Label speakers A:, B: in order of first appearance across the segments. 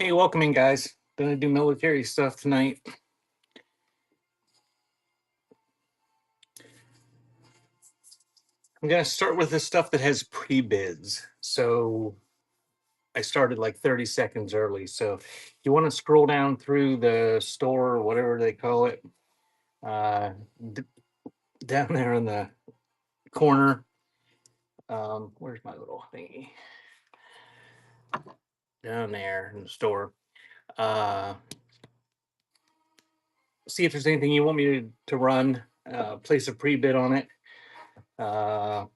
A: Hey, welcome in, guys. Gonna do military stuff tonight. I'm gonna start with the stuff that has pre-bids. So I started like 30 seconds early. So you want to scroll down through the store or whatever they call it, uh, d- down there in the corner. Where's my little thingy? Down there in the store. Uh, See if there's anything you want me to run. Place a pre-bid on it. Uh,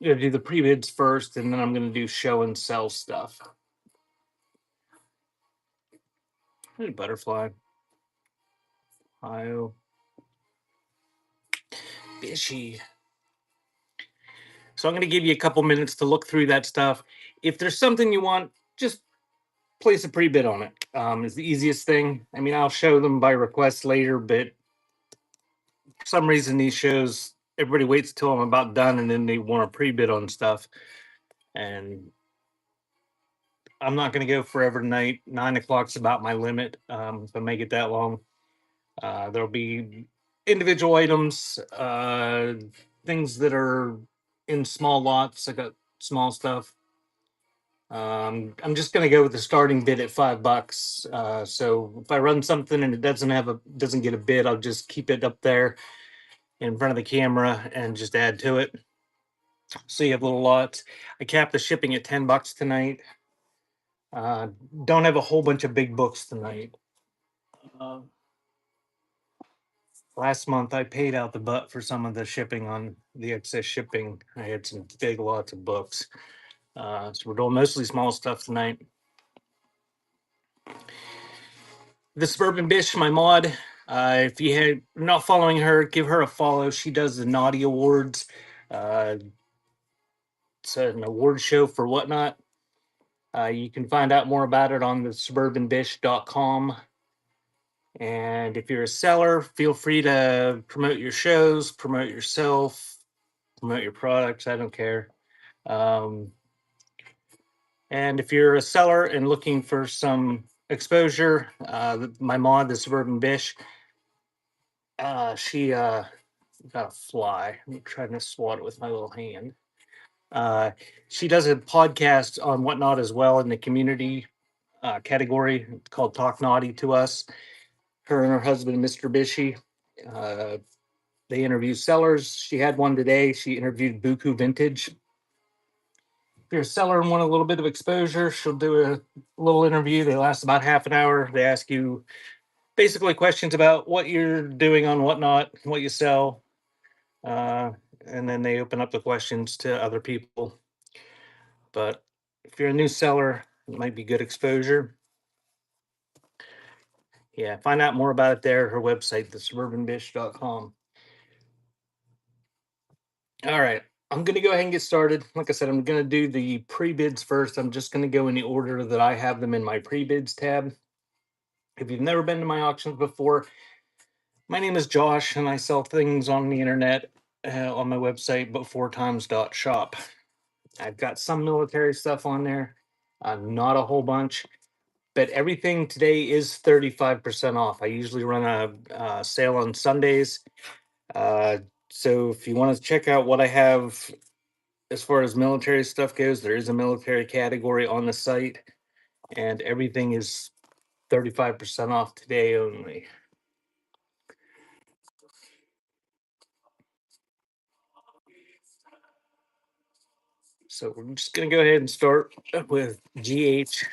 A: Gonna do the pre-bids first, and then I'm gonna do show and sell stuff. Hey, butterfly. Ohio. Fishy. So I'm gonna give you a couple minutes to look through that stuff. If there's something you want, just place a pre-bid on it. Is the easiest thing. I mean, I'll show them by request later, but for some reason these shows everybody waits till I'm about done and then they want a pre-bid on stuff. And I'm not gonna go forever tonight. 9 o'clock's about my limit. If I make it that long. There'll be individual items, things that are in small lots. I got small stuff. I'm just gonna go with the starting bid at $5. So if I run something and it doesn't get a bid, I'll just keep it up there in front of the camera and just add to it. So you have little lots. I capped the shipping at $10 tonight. Uh, don't have a whole bunch of big books tonight. Uh, Last month I paid out the butt for some of the shipping on the excess shipping. I had some big lots of books. So we're doing mostly small stuff tonight. The Suburban Bish, my mod. If you're not following her, give her a follow. She does the Naughty Awards. Uh, it's an award show for whatnot. You can find out more about it on the suburbanbish.com. And if you're a seller, feel free to promote your shows, promote yourself, promote your products. I don't care. Um, and if you're a seller and looking for some exposure, my mod, the Suburban Bish, she got a fly. I'm trying to swat it with my little hand. Uh, she does a podcast on whatnot as well in the community category called Talk Naughty to Us. Her and her husband, Mr. Bishy, uh, they interview sellers. She had one today. She interviewed Buku Vintage. If you're a seller and want a little bit of exposure, she'll do a little interview. They last about half an hour. They ask you basically questions about what you're doing on whatnot, what you sell, uh, and then they open up the questions to other people. But if you're a new seller, it might be good exposure. Yeah, find out more about it there at her website, thesuburbanbish.com. All right, I'm going to go ahead and get started. Like I said, I'm going to do the pre bids first. I'm just going to go in the order that I have them in my pre bids tab. If you've never been to my auctions before, my name is Josh and I sell things on the internet on my website, but4times.shop. I've got some military stuff on there, not a whole bunch, but everything today is 35% off. I usually run a sale on Sundays. Uh, so if you want to check out what I have as far as military stuff goes, there is a military category on the site, and everything is 35% off today only. So we're just going to go ahead and start with GH.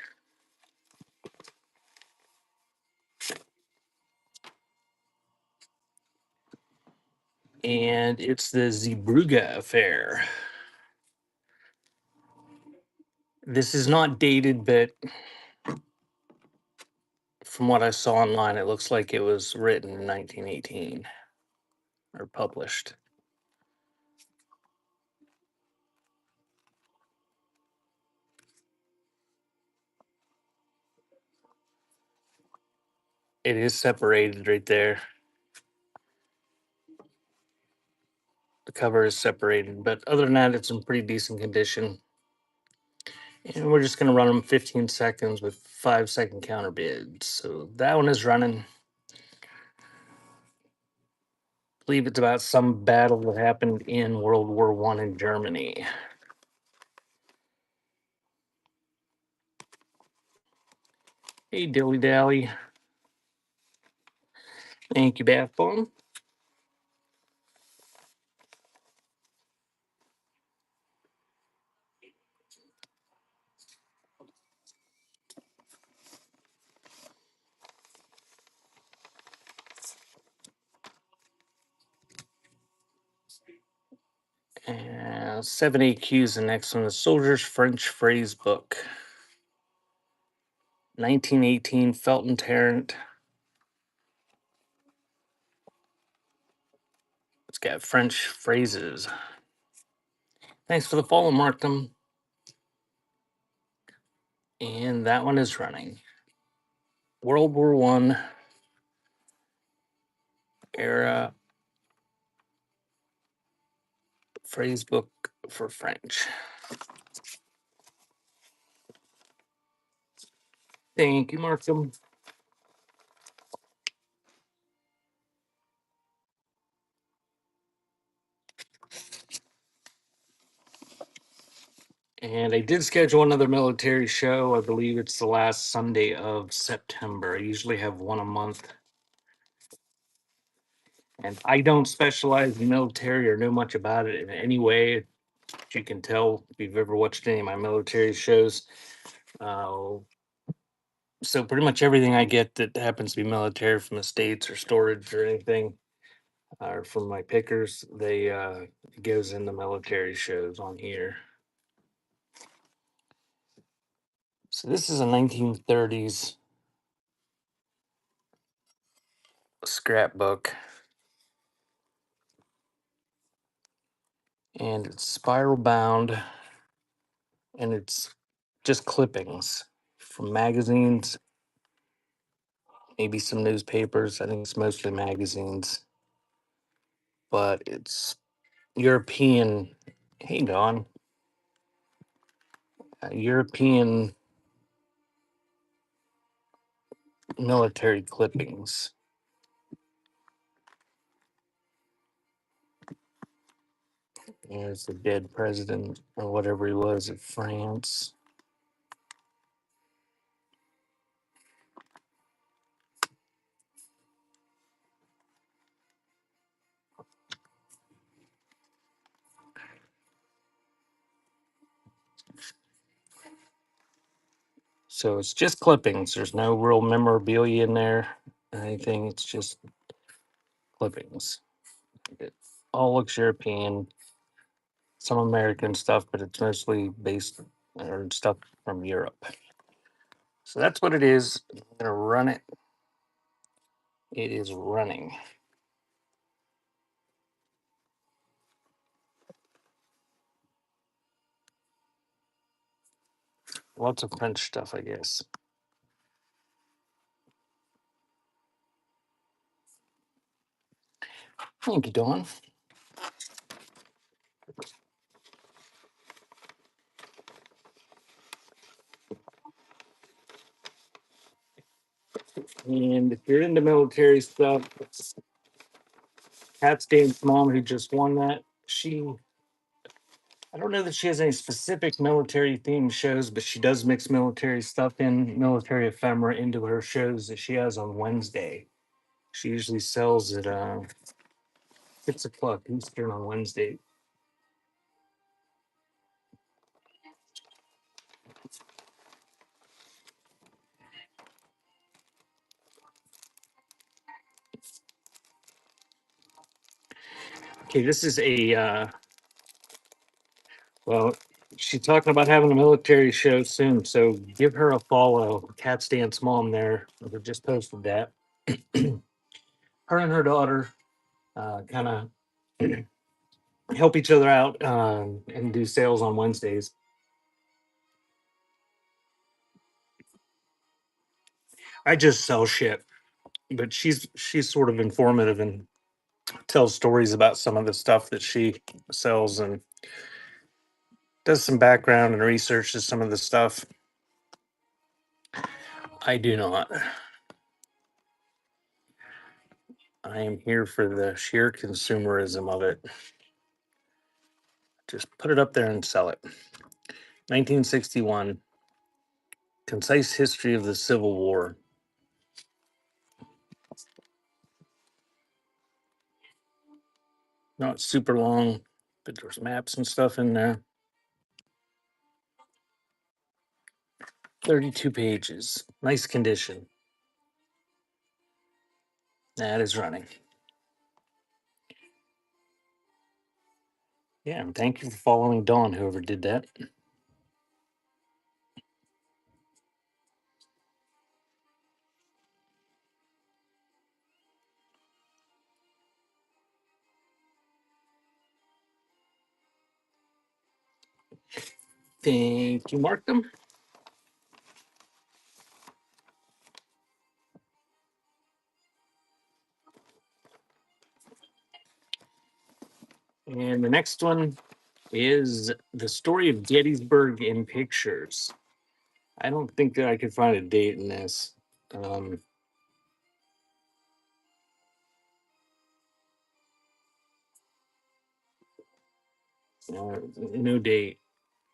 A: And it's the Zeebrugge affair. This is not dated, but from what I saw online, it looks like it was written in 1918 or published. It is separated right there. The cover is separated, but other than that, it's in pretty decent condition. And we're just going to run them 15 seconds with 5-second counter bids. So that one is running. I believe it's about some battle that happened in World War One in Germany. Hey, Dilly Dally. Thank you, Bath Bomb. And 7 AQs. The next one is Soldier's French Phrase Book. 1918 Felton Tarrant. It's got French phrases. Thanks for the follow, Markham. And that one is running. World War One era phrase book for French. Thank you, Markham. And I did schedule another military show. I believe it's the last Sunday of September. I usually have one a month. And I don't specialize in military or know much about it in any way. As you can tell, if you've ever watched any of my military shows. So pretty much everything I get that happens to be military from the States or storage or anything, or from my pickers, they it goes in the military shows on here. So this is a 1930s scrapbook, and it's spiral bound, and it's just clippings from magazines, maybe some newspapers. I think it's mostly magazines, but it's European. Hey, Don. European military clippings. There's the dead president or whatever he was of France. So it's just clippings. There's no real memorabilia in there, anything. It's just clippings. It all looks European, some American stuff, but it's mostly based or stuff from Europe. So that's what it is. I'm gonna run it. It is running. Lots of French stuff, I guess. Thank you, Dawn. And if you're into military stuff, it's Pat Stain's mom who just won that. I don't know that she has any specific military themed shows, but she does mix military stuff in, military ephemera into her shows that she has on Wednesday. She usually sells at 6 o'clock Eastern on Wednesday. Okay, this is well, she's talking about having a military show soon, so give her a follow. Cat Stance mom there. We just posted that. Her and her daughter kind of help each other out and do sales on Wednesdays. I just sell shit, but she's sort of informative and tells stories about some of the stuff that she sells and does some background and researches some of the stuff. I do not. I am here for the sheer consumerism of it. Just put it up there and sell it. 1961, Concise History of the Civil War. Not super long, but there's maps and stuff in there. 32 pages. Nice condition. That is running. Yeah, and thank you for following Dawn, whoever did that. Thank you, Markham. And the next one is The Story of Gettysburg in Pictures. I don't think that I could find a date in this. No date,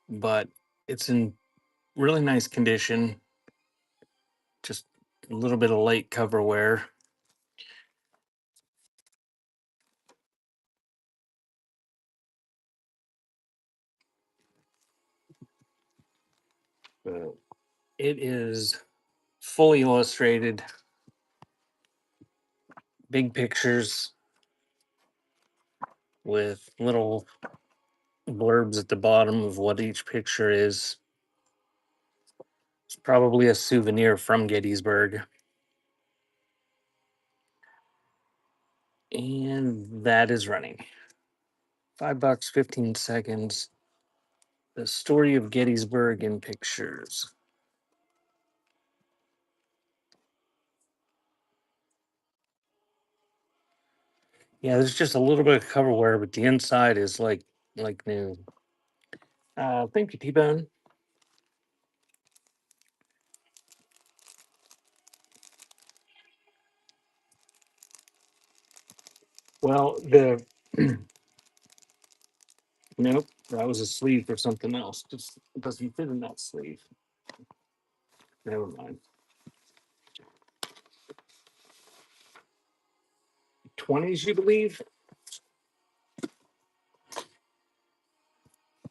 A: but it's in really nice condition. Just a little bit of light cover wear. But it is fully illustrated, big pictures with little blurbs at the bottom of what each picture is. It's probably a souvenir from Gettysburg. And that is running. $5, 15 seconds. The Story of Gettysburg in Pictures. Yeah, there's just a little bit of cover wear, but the inside is like new. Thank you, T-Bone. Well, the nope, that was a sleeve for something else. Just it doesn't fit in that sleeve. Never mind. 20s, you believe?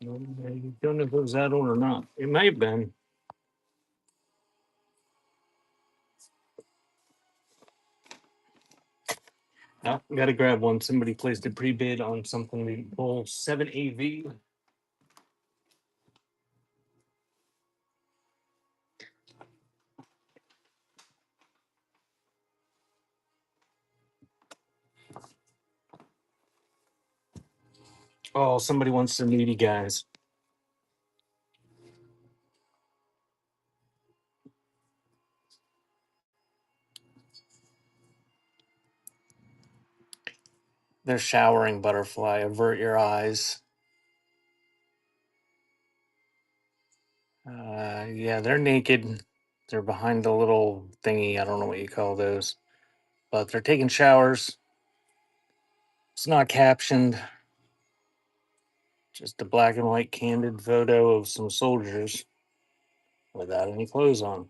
A: I don't know if it was that old or not. It may have been. Oh, gotta grab one. Somebody placed a pre-bid on something. The Bull 7AV. Oh, somebody wants some meaty guys. They're showering, Butterfly. Avert your eyes. Yeah, they're naked. They're behind the little thingy. I don't know what you call those, but they're taking showers. It's not captioned. Just a black and white candid photo of some soldiers without any clothes on.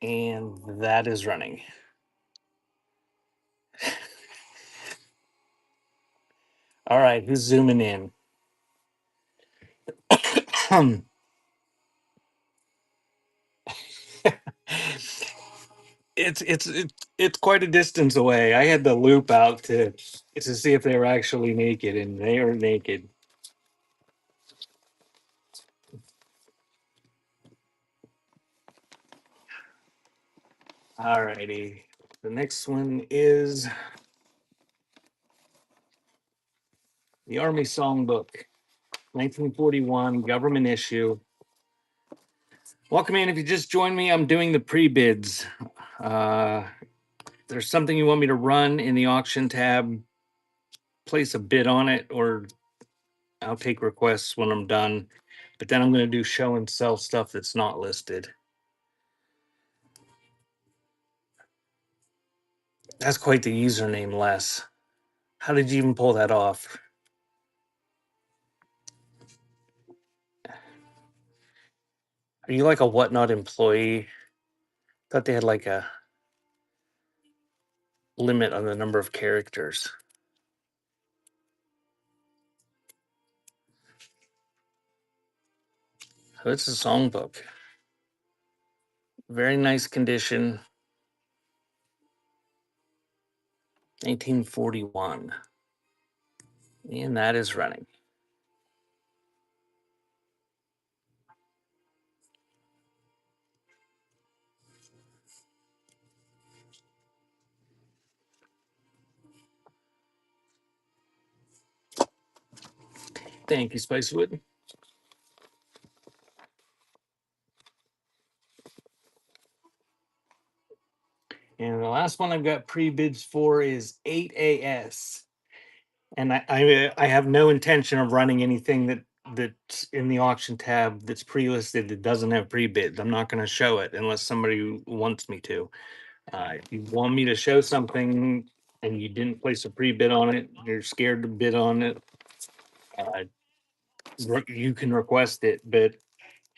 A: And that is running. All right, who's zooming in? It's quite a distance away. I had the loop out to see if they were actually naked, and they are naked. All righty. The next one is the Army Songbook, 1941, government issue. Welcome in. If you just joined me, I'm doing the pre-bids. There's something you want me to run in the auction tab, place a bid on it, or I'll take requests when I'm done, but then I'm going to do show and sell stuff that's not listed. That's quite the username, Les. How did you even pull that off? Are you like a Whatnot employee? Thought they had like a limit on the number of characters. So it's a songbook. Very nice condition. 1941. And that is running. Thank you, Spicewood. And the last one I've got pre-bids for is 8AS. And I have no intention of running anything that's in the auction tab that's pre-listed that doesn't have pre-bids. I'm not going to show it unless somebody wants me to. If you want me to show something and you didn't place a pre-bid on it, you're scared to bid on it, uh, you can request it, but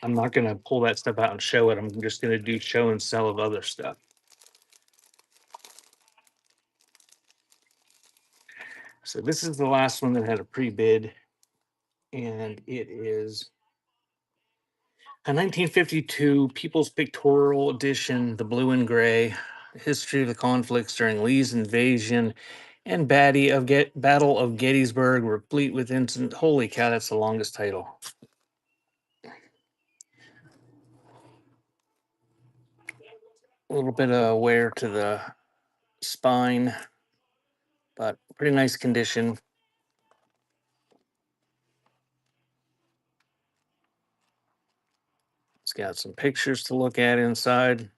A: I'm not going to pull that stuff out and show it. I'm just going to do show and sell of other stuff. So this is the last one that had a pre-bid, and it is a 1952 People's Pictorial Edition, the blue and gray, history of the conflicts during Lee's invasion and Battle of Gettysburg, replete with incident. Holy cow, that's the longest title. A little bit of wear to the spine, but pretty nice condition. It's got some pictures to look at inside.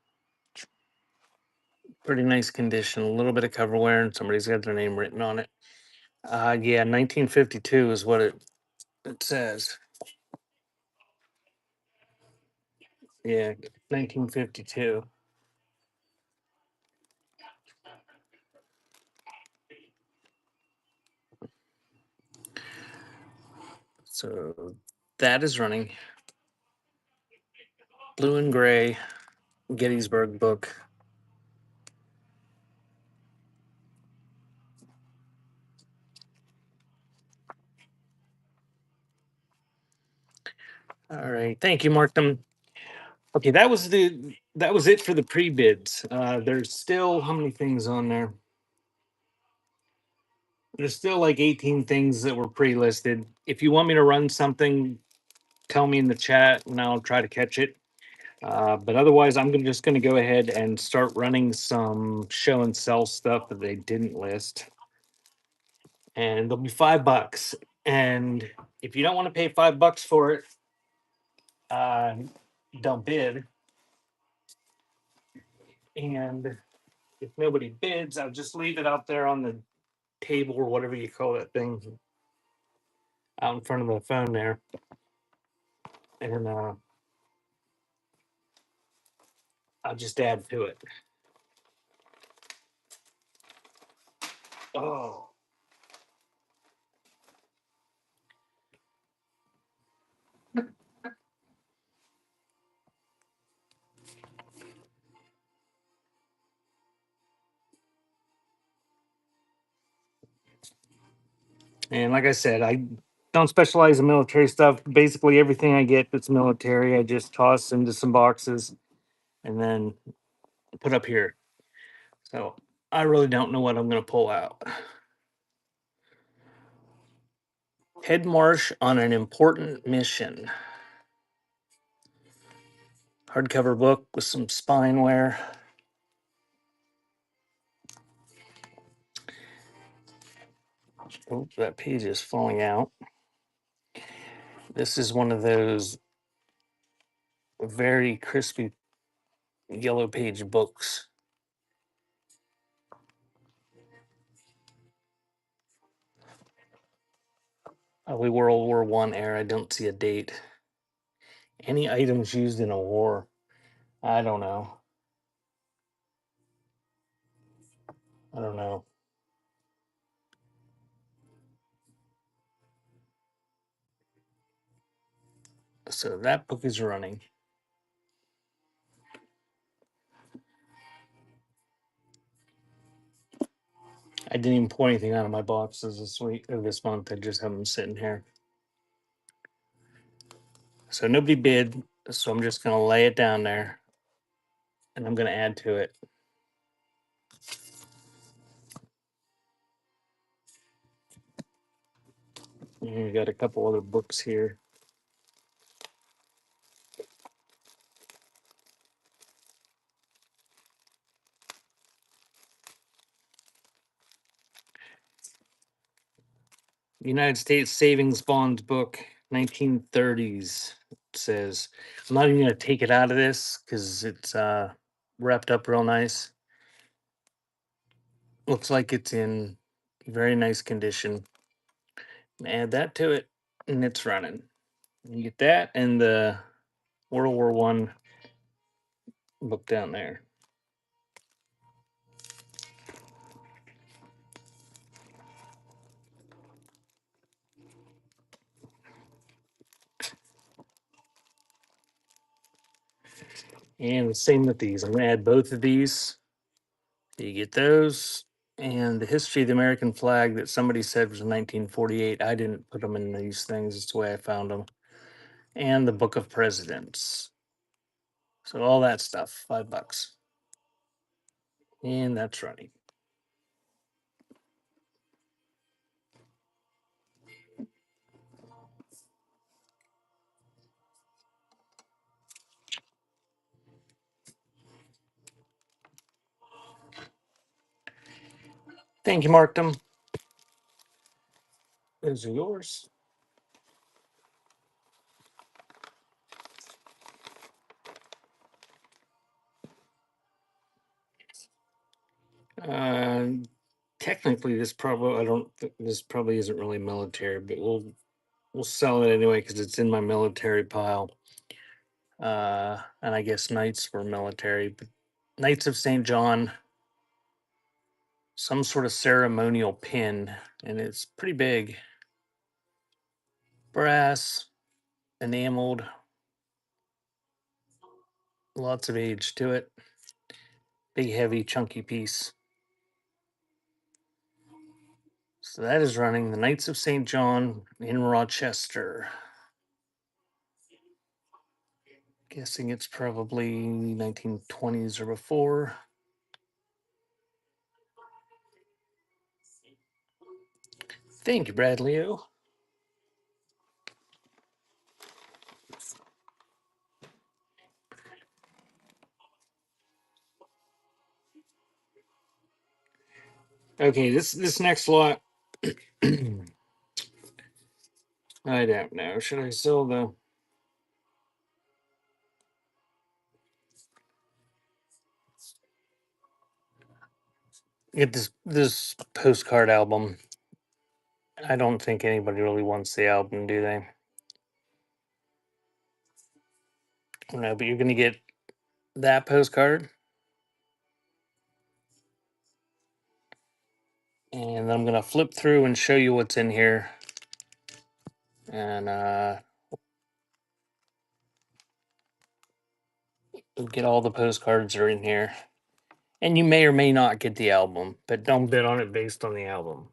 A: Pretty nice condition. A little bit of cover wear, and somebody's got their name written on it. Yeah, 1952 is what it says. Yeah, 1952. So that is running. Blue and gray Gettysburg book. All right. Thank you, Markham. Okay, that was it for the pre-bids. There's still how many things on there? There's still like 18 things that were pre-listed. If you want me to run something, tell me in the chat and I'll try to catch it. But otherwise, just going to go ahead and start running some show and sell stuff that they didn't list. And they'll be $5. And if you don't want to pay $5 for it, uh, don't bid. And if nobody bids, I'll just leave it out there on the table or whatever you call that thing out in front of the phone there. And I'll just add to it. Oh. And like I said, I don't specialize in military stuff. Basically, everything I get that's military, I just toss into some boxes and then put up here. So I really don't know what I'm going to pull out. Head Marsh on an Important Mission. Hardcover book with some spine wear. Oh, that page is falling out. This is one of those very crispy yellow page books. Early World War One era. I don't see a date. Any items used in a war? I don't know. I don't know. So that book is running. I didn't even pull anything out of my boxes this week or this month. I just have them sitting here. So nobody bid. So I'm just gonna lay it down there, and I'm gonna add to it. And we got a couple other books here. United States Savings Bonds book, 1930s. It says, I'm not even going to take it out of this because it's wrapped up real nice. Looks like it's in very nice condition. Add that to it, and it's running. You get that and the World War One book down there. And the same with these. I'm going to add both of these. You get those. And the history of the American flag that somebody said was in 1948. I didn't put them in these things. It's the way I found them. And the Book of Presidents. So all that stuff, $5. And that's running. Thank you, Markdom. Those are yours. Uh, Technically, this probably isn't really military, but we'll sell it anyway because it's in my military pile. And I guess Knights were military, but Knights of St. John, some sort of ceremonial pin, and it's pretty big. Brass, enameled, lots of age to it. Big, heavy, chunky piece. So that is running the Knights of St. John in Rochester. Guessing it's probably 1920s or before. Thank you, Bradley. Okay, this next lot, I don't know. Should I sell the? Get this postcard album. I don't think anybody really wants the album, do they? No, but you're gonna get that postcard, and I'm gonna flip through and show you what's in here, and you'll get all the postcards that are in here. And you may or may not get the album, but don't bid on it based on the album.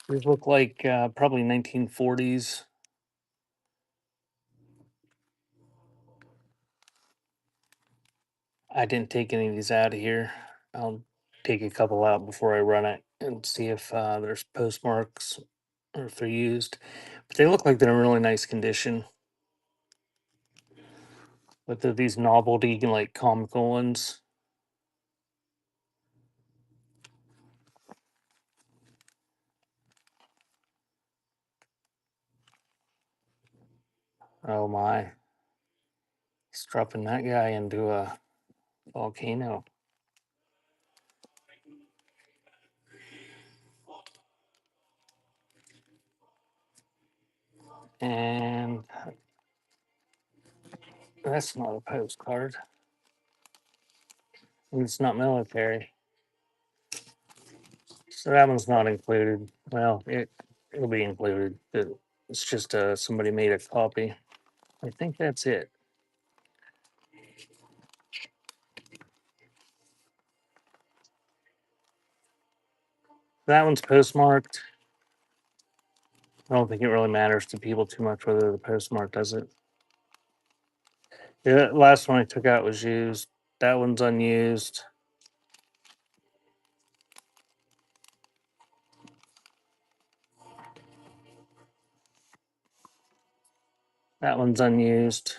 A: These look like probably 1940s. I didn't take any of these out of here. I'll take a couple out before I run it and see if there's postmarks or if they're used. But they look like they're in really nice condition. But they're these novelty, like comical ones. Oh my. He's dropping that guy into a volcano. And that's not a postcard. And it's not military. So that one's not included. Well, it'll be included. It's just somebody made a copy. I think that's it. That one's postmarked. I don't think it really matters to people too much whether the postmark does it. The last one I took out was used. That one's unused. That one's unused.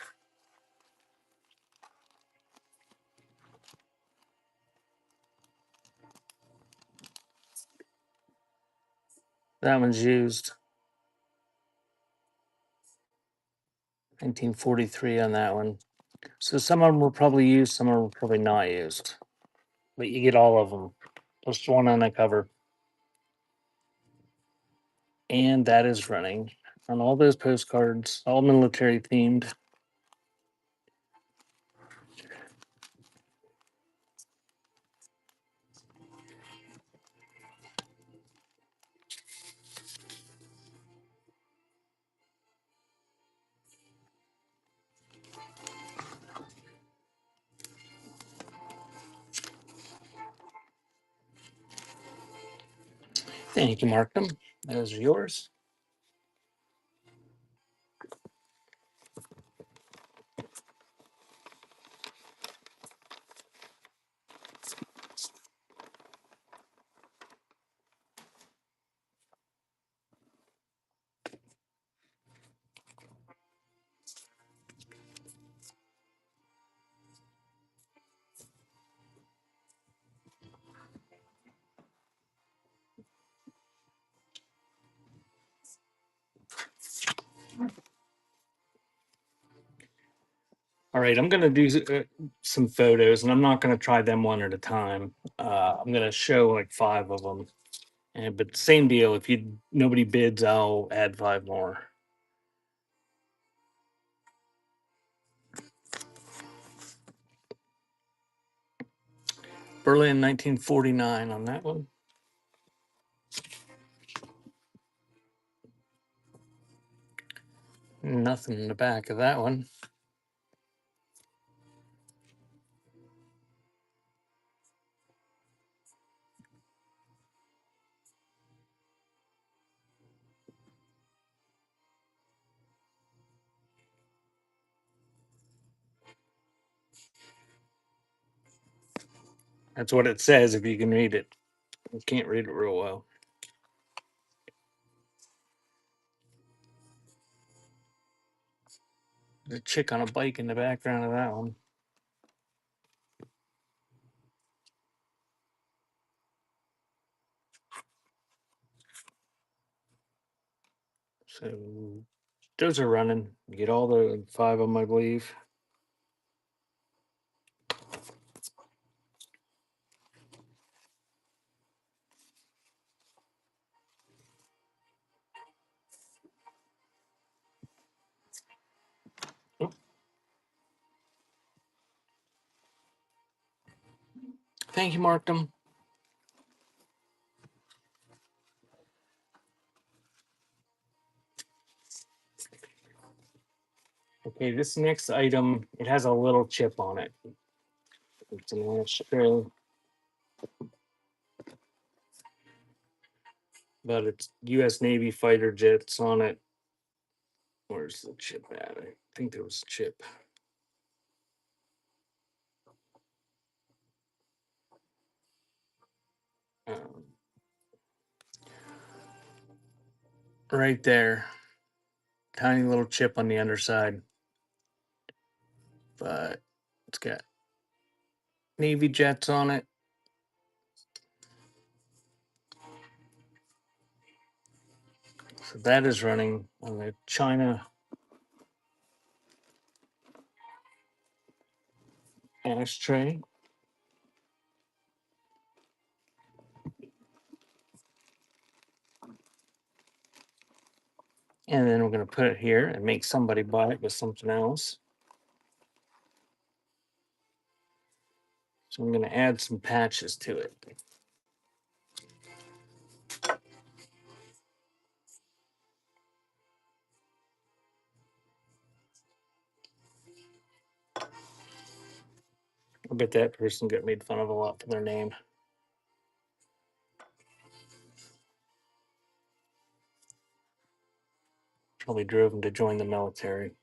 A: That one's used. 1943 on that one. So some of them were probably used, some are probably not used. But you get all of them. Plus one on the cover. And that is running on all those postcards, all military themed. Thank you, Markham. Those are yours. All right, I'm going to do some photos, and I'm not going to try them one at a time. I'm going to show like 5 of them. But same deal. If nobody bids, I'll add 5 more. Berlin, 1949 on that one. Nothing in the back of that one. That's what it says if you can read it. I can't read it real well. There's a chick on a bike in the background of that one. So those are running. You get all the 5 of them, I believe. Thank you, Markham. Okay, this next item, it has a little chip on it. It's an ashtray, but it's U.S. Navy fighter jets on it. Where's the chip at? I think there was a chip. Um, right there. Tiny little chip on the underside. But it's got Navy jets on it. So that is running on the China ashtray. And then we're going to put it here and make somebody buy it with something else. So I'm going to add some patches to it. I bet that person got made fun of a lot for their name. Probably drove them to join the military.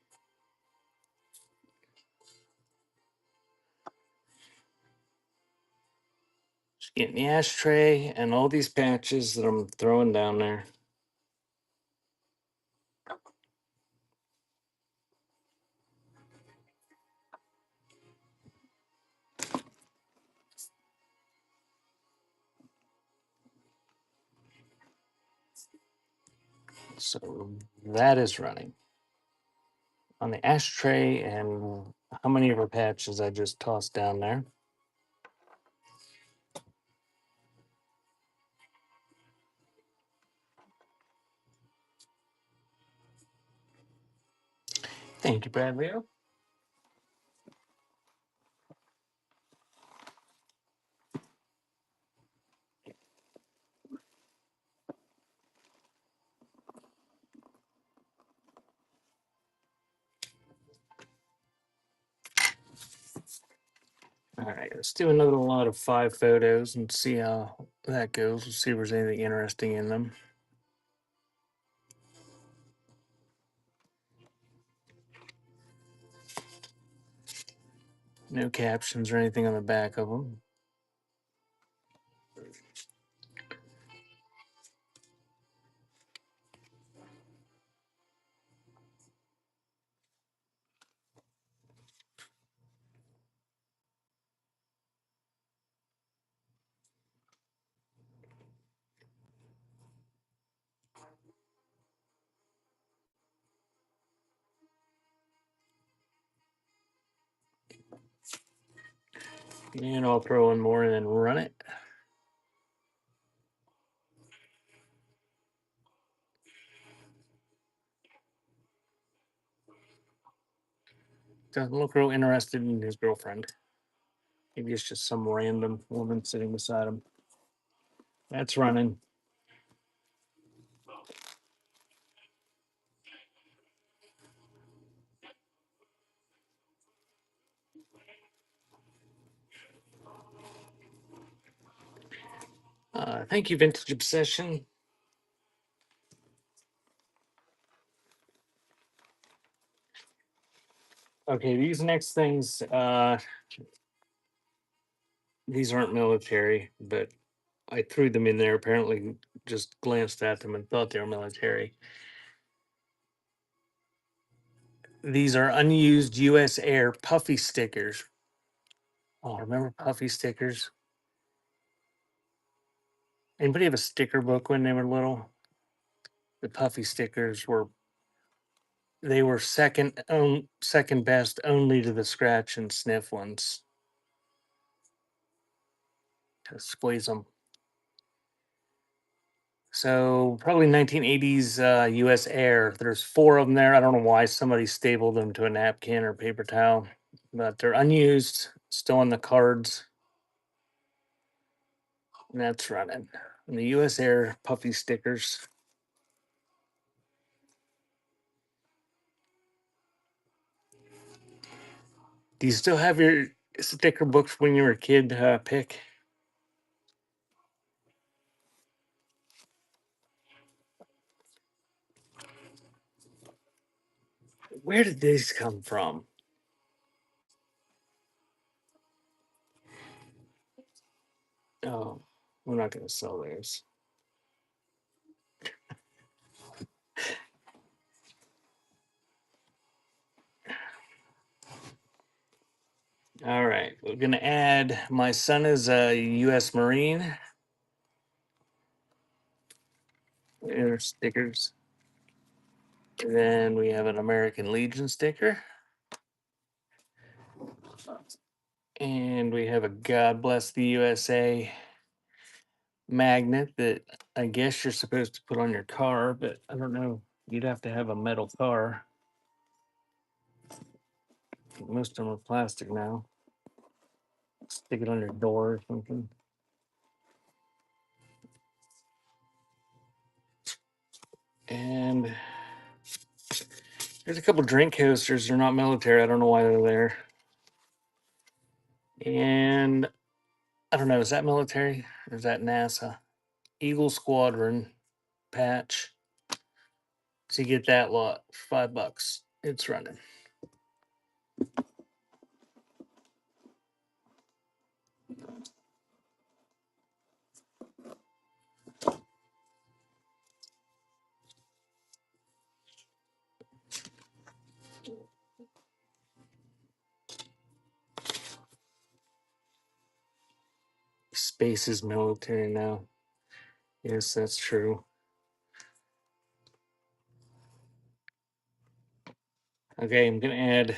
A: Just getting the ashtray and all these patches that I'm throwing down there. So that is running on the ashtray. And how many of our patches I just tossed down there? Thank you, Bradley. All right, let's do another lot of 5 photos and see how that goes. We'll see if there's anything interesting in them. No captions or anything on the back of them. And I'll throw in more and then run it. Doesn't look real interested in his girlfriend. Maybe it's just some random woman sitting beside him. That's running. Thank you, Vintage Obsession. Okay, these next things, these aren't military, but I threw them in there. Apparently, just glanced at them and thought they were military. These are unused US Air puffy stickers. Oh, remember puffy stickers? Anybody have a sticker book when they were little? The puffy stickers were second best only to the scratch and sniff ones. To squeeze them. So probably 1980s US Air. There's 4 of them there. I don't know why somebody stapled them to a napkin or paper towel, but they're unused, still on the cards. And that's running. And the US Air puffy stickers. Do you still have your sticker books when you were a kid pick? Where did these come from? Oh, we're not going to sell theirs. All right, we're going to add my son is a U.S. Marine. There's stickers. And then we have an American Legion sticker. And we have a God Bless the USA magnet that I guess you're supposed to put on your car, but I don't know you'd have to have a metal car. Most of them are plastic now. Stick it on your door or something. And there's a couple drink coasters. They're not military. I don't know why they're there. And I don't know. Is that military or is that NASA? Eagle Squadron patch. So you get that lot for $5. It's running. Space is military now. Yes, that's true. Okay, I'm gonna add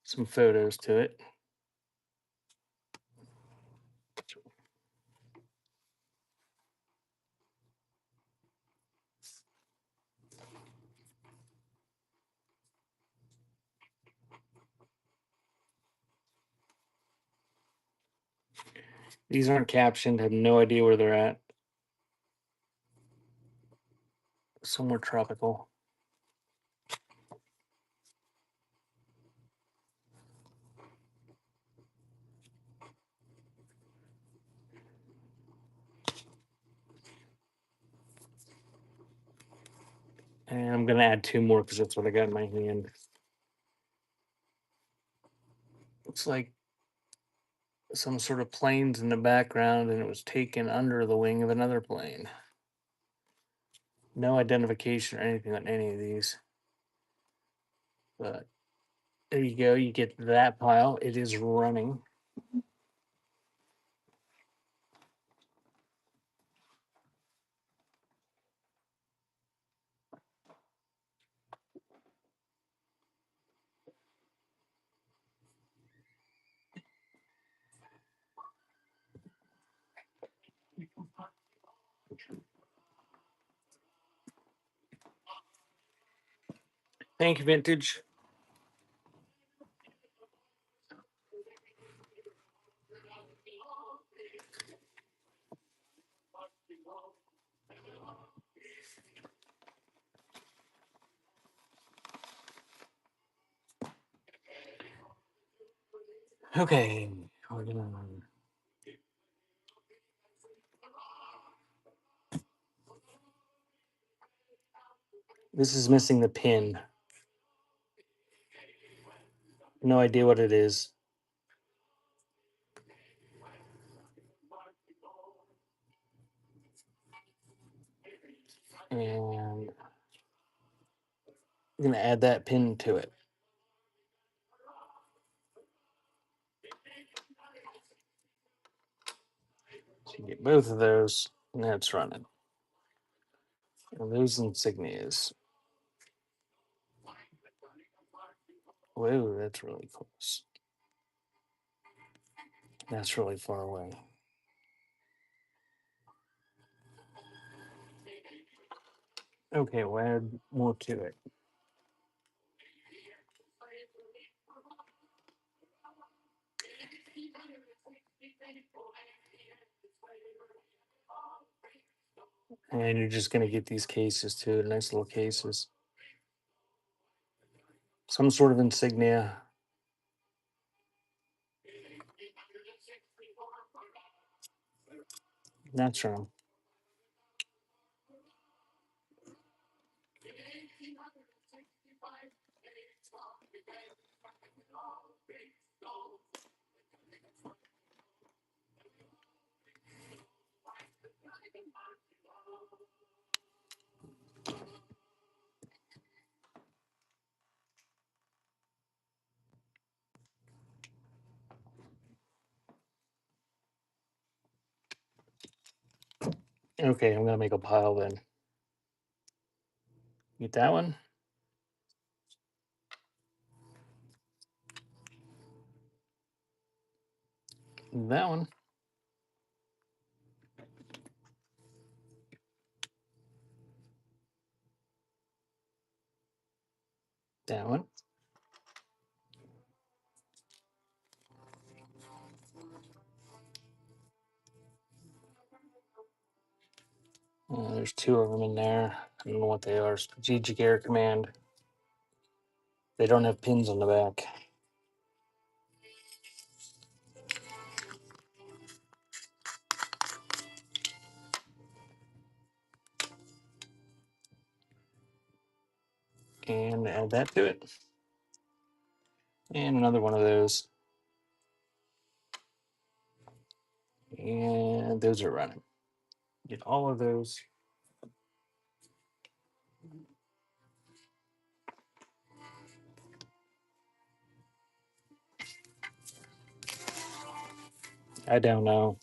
A: some photos to it. These aren't captioned. I have no idea where they're at. Somewhere tropical. And I'm gonna add two more because that's what I got in my hand. Looks like some sort of planes in the background, and it was taken under the wing of another plane. No identification or anything on any of these. But there you go. You get that pile. It is running. Thank you, Vintage. Okay. We're gonna This is missing the pin. No idea what it is. And I'm gonna add that pin to it. So you get both of those, and that's running. And those insignias. Whoa, that's really close. That's really far away. Okay, we'll add more to it. And you're just gonna get these cases too, nice little cases. Some sort of insignia. That's wrong. Okay, I'm gonna make a pile then. Get that one. That one. That one. There's two of them in there. I don't know what they are. Strategic Air Command. They don't have pins on the back. And add that to it. And another one of those. And those are running. Get all of those. I don't know.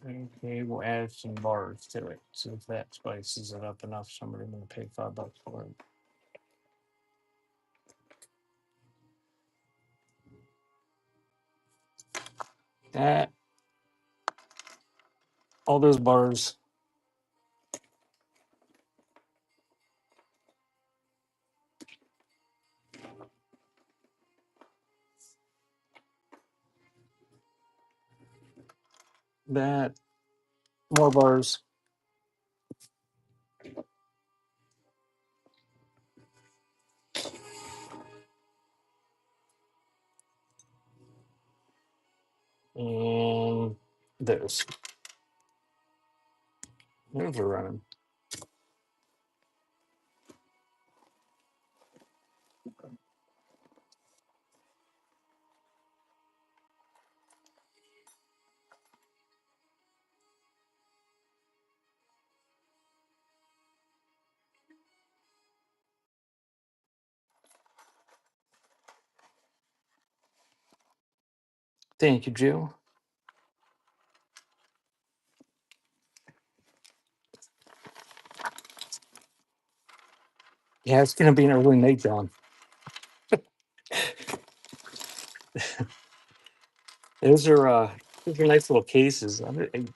A: Okay, we'll add some bars to it. So if that spices it up enough, somebody will pay $5 for it. That all those bars. That more bars. And those. Those are running. Thank you, Joe. Yeah, it's gonna be an early night, John. Those are nice little cases. I'm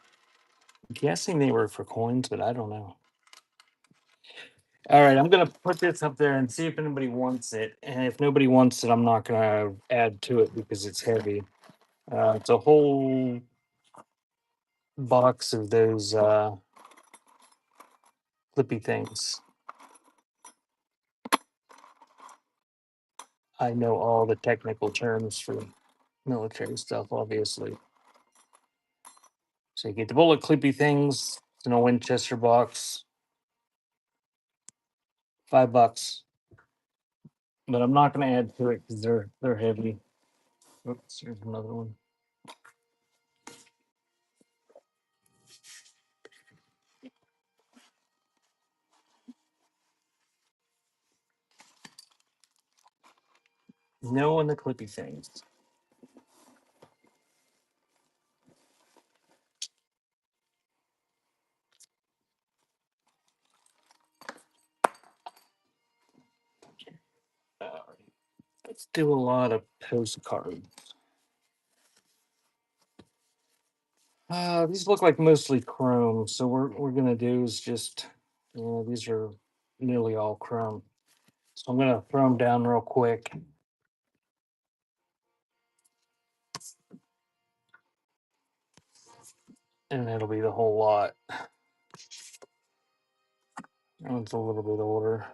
A: guessing they were for coins, but I don't know. All right, I'm gonna put this up there and see if anybody wants it. And if nobody wants it, I'm not gonna add to it because it's heavy. It's a whole box of those flippy things. I know all the technical terms for military stuff, obviously. So you get the bullet clippy things. It's in a Winchester box. $5. But I'm not gonna add to it because they're heavy. Oops, here's another one. No on the clippy things. All right. Let's do a lot of postcards. These look like mostly chrome, so we're gonna do is just these are nearly all chrome. So I'm gonna throw them down real quick. And that'll be the whole lot. That one's a little bit older.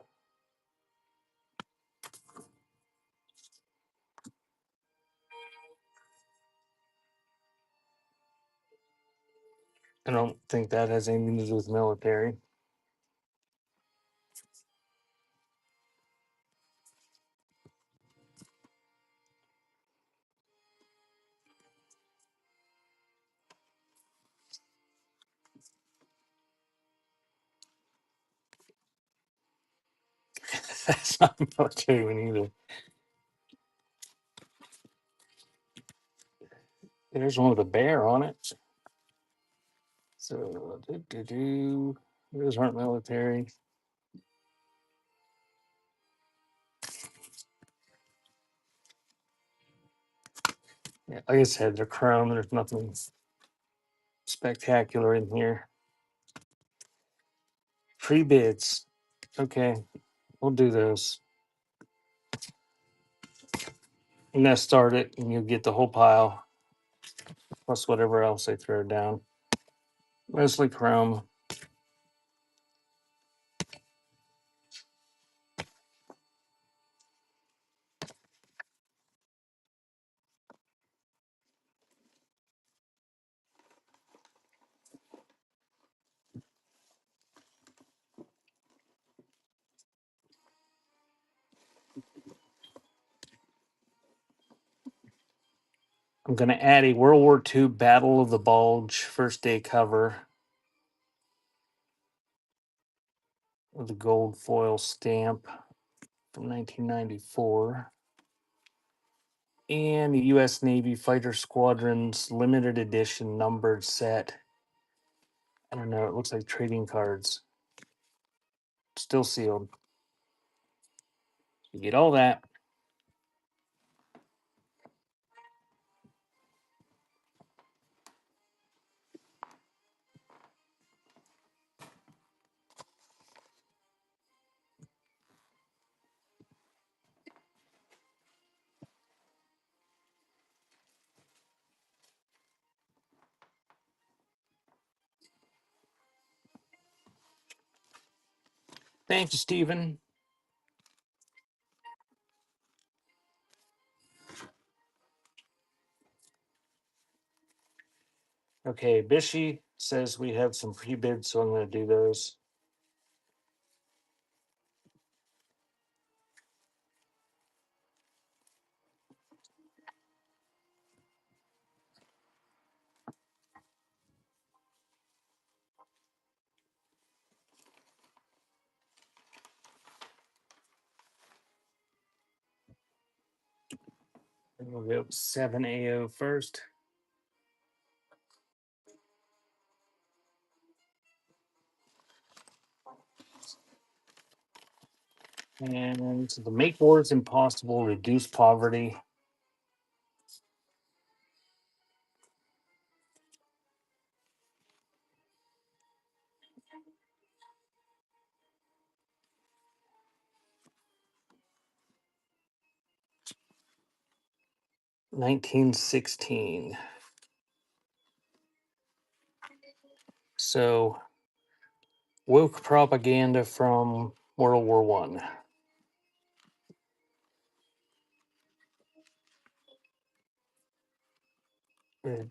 A: I don't think that has anything to do with military. That's not a military one either. There's one with a bear on it. So those aren't military. Yeah, like I said, they're chrome. There's nothing spectacular in here. Free bids. Okay, we'll do those. I'm gonna start it, and you'll get the whole pile, plus whatever else they throw down. Mostly chrome. I'm gonna add a World War II Battle of the Bulge first day cover with a gold foil stamp from 1994. And the U.S. Navy Fighter Squadrons limited edition numbered set. I don't know, it looks like trading cards. Still sealed. You get all that. Thank you, Stephen. Okay, Bishy says we have some pre-bids, so I'm going to do those. And we'll go 7 AO first. And the Make Wars Impossible, Reduce Poverty. $19.16. So woke propaganda from World War One. You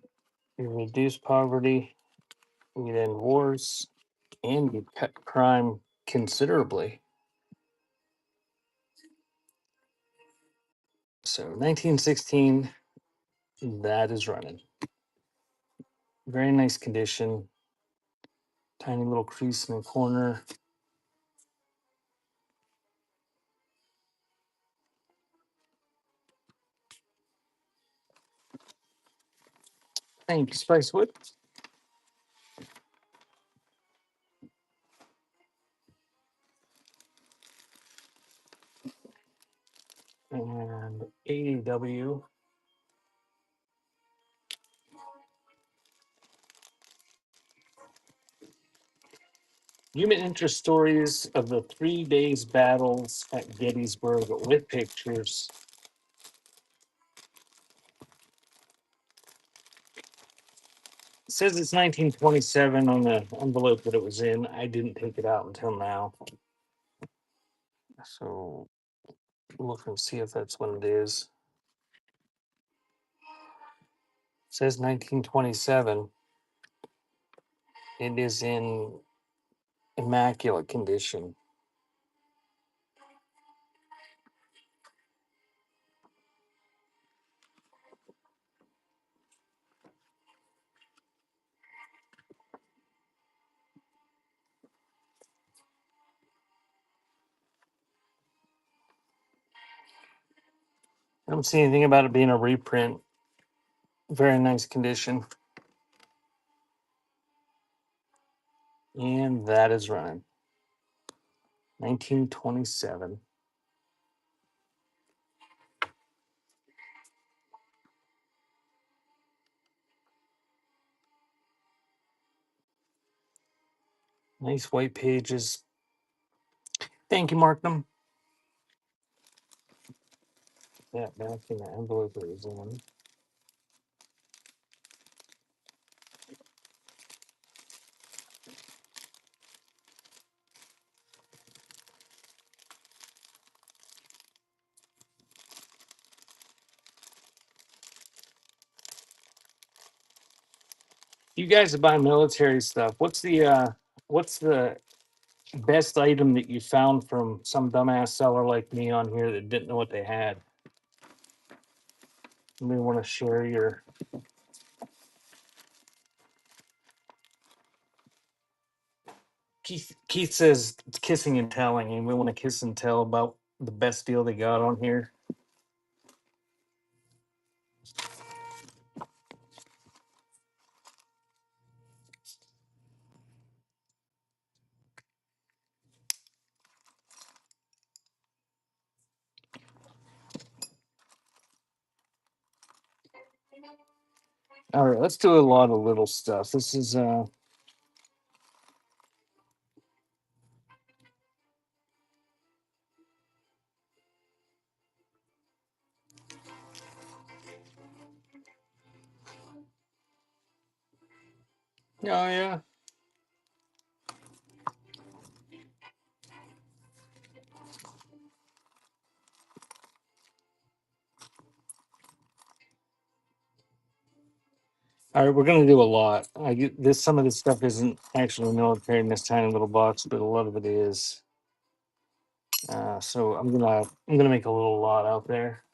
A: reduce poverty, you end wars, and you cut crime considerably. So 1916, that is running. Very nice condition. Tiny little crease in the corner. Thank you, Spicewood. And AEW. Human interest stories of the 3 days battles at Gettysburg with pictures. It says it's 1927 on the envelope that it was in. I didn't take it out until now. So look and see if that's what it is. It says 1927. It is in immaculate condition. I don't see anything about it being a reprint. Very nice condition. And that is running. 1927. Nice white pages. Thank you, Marknum. Yeah, back in the envelope it was in. You guys that buy military stuff, what's the best item that you found from some dumbass seller like me on here that didn't know what they had? You may want to share your Keith says it's kissing and telling, and we want to kiss and tell about the best deal they got on here. All right, let's do a lot of little stuff. This is oh yeah. All right, we're gonna do a lot. I get this. Some of this stuff isn't actually military in this tiny little box, but a lot of it is. So I'm gonna make a little lot out there.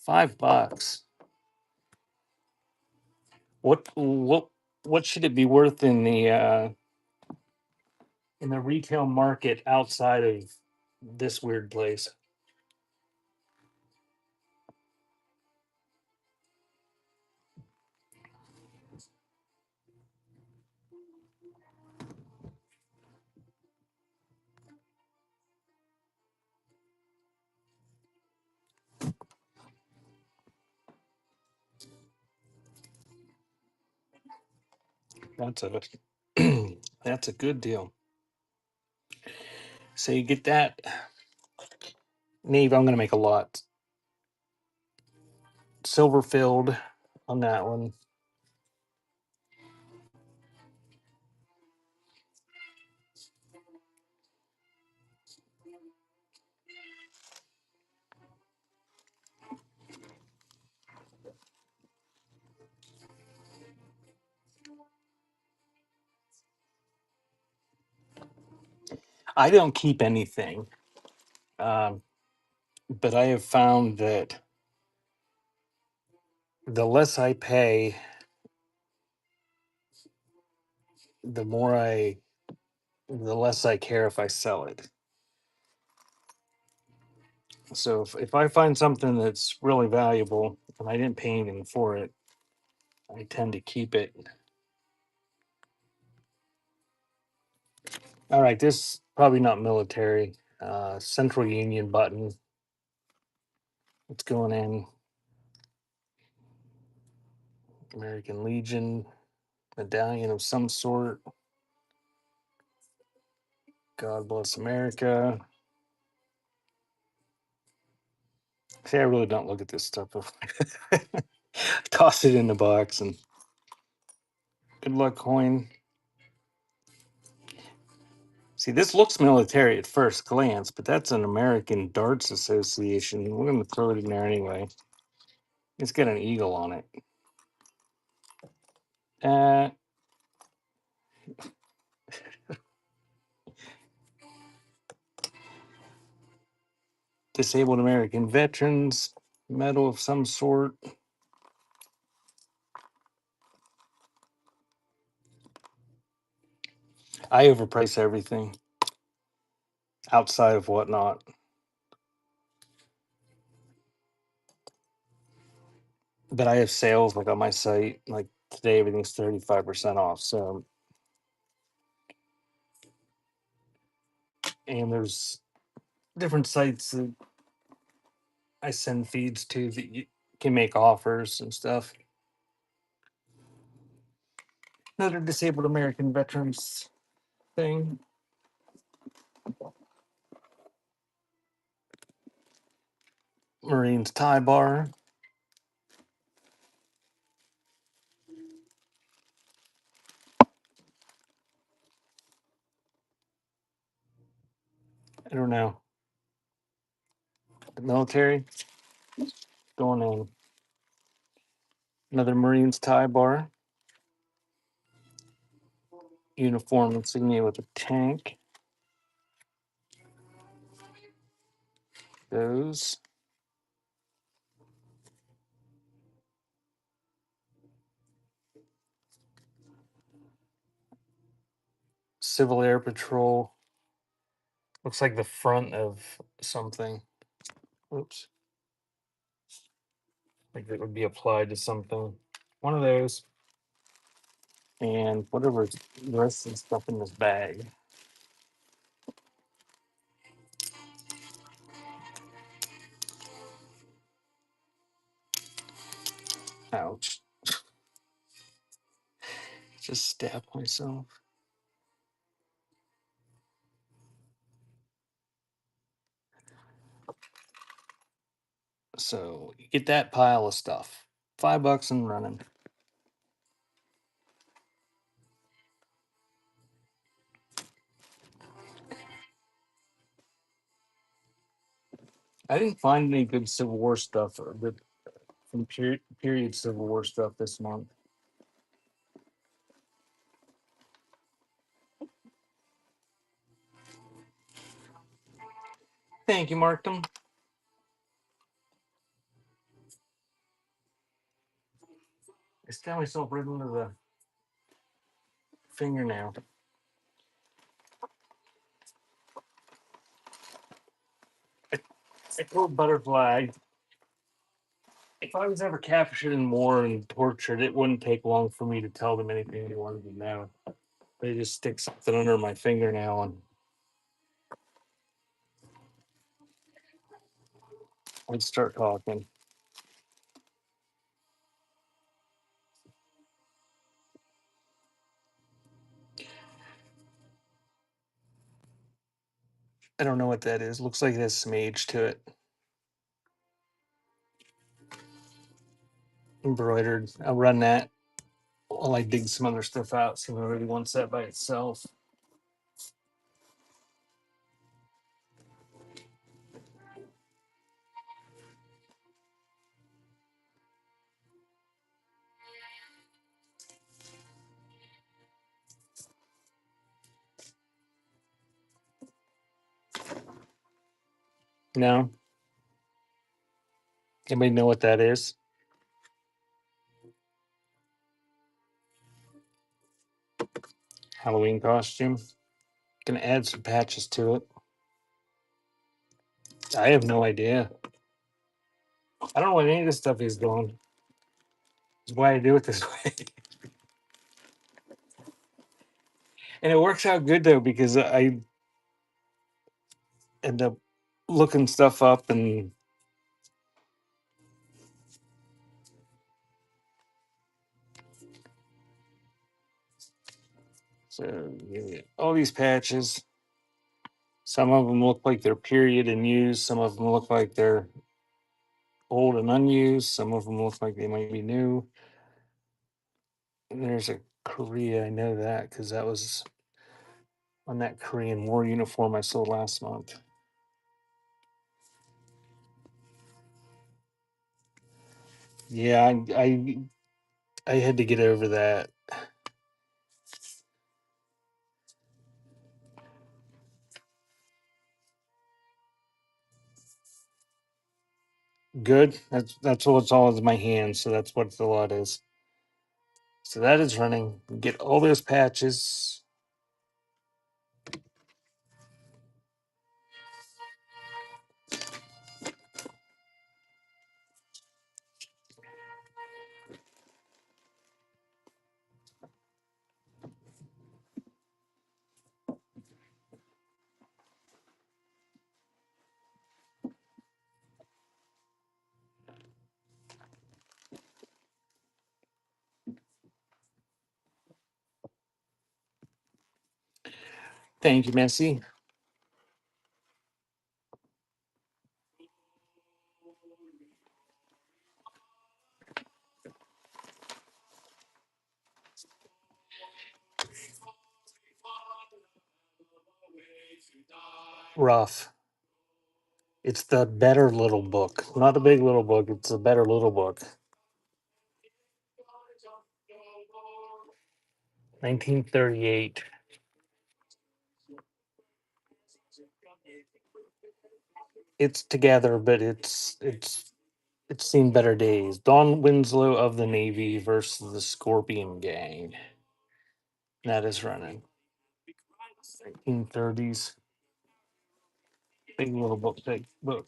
A: $5. What should it be worth in the retail market outside of this weird place? That's a that's a good deal. So you get that, Neve. I'm gonna make a lot. Silver filled on that one. I don't keep anything, um, but I have found that the less I pay, the more the less I care if I sell it. So if I find something that's really valuable and I didn't pay anything for it, I tend to keep it. All right, this probably not military. Central Union button. It's going in. American Legion medallion of some sort. God bless America. See, I really don't look at this stuff. Toss it in the box and good luck coin. See, this looks military at first glance, but that's an American Darts Association. We're going to throw it in there anyway. It's got an eagle on it. Uh, Disabled American Veterans medal of some sort. I overprice everything outside of whatnot. But I have sales like on my site. Like today, everything's 35% off. So, and there's different sites that I send feeds to that you can make offers and stuff. Another disabled American veterans thing. Marines tie bar. I don't know. The military going on. Another Marines tie bar. Uniform insignia with a tank. Those. Civil Air Patrol. Looks like the front of something. Oops. Like it would be applied to something. One of those. And whatever the rest of the stuff in this bag. Ouch. Just stabbed myself. So you get that pile of stuff. $5 and running. I didn't find any good Civil War stuff or good from period Civil War stuff this month. Thank you, Markdom. I stabbed myself right into the fingernail. I told Butterfly if I was ever captured in war and tortured, it wouldn't take long for me to tell them anything they wanted to know. They just stick something under my fingernail and I'd start talking. I don't know what that is. Looks like it has some age to it. Embroidered. I'll run that while I dig some other stuff out. See if I really wants that by itself. No? Anybody know what that is? Halloween costume. Gonna add some patches to it. I have no idea. I don't know what any of this stuff is going. That's why I do it this way. And it works out good though because I end up looking stuff up and so yeah, all these patches. Some of them look like they're period and used. Some of them look like they're old and unused. Some of them look like they might be new. And there's a Korea. I know that because that was on that Korean War uniform I sold last month. Yeah, I had to get over that. Good. That's what's all in my hands. So that's what the lot is. So that is running. Get all those patches. Thank you, Missy. Rough. It's the better little book, not a big little book. It's a better little book. 1938. It's together, but it's seen better days. Don Winslow of the Navy versus the Scorpion Gang. That is running. 1930s. Big little book, big book.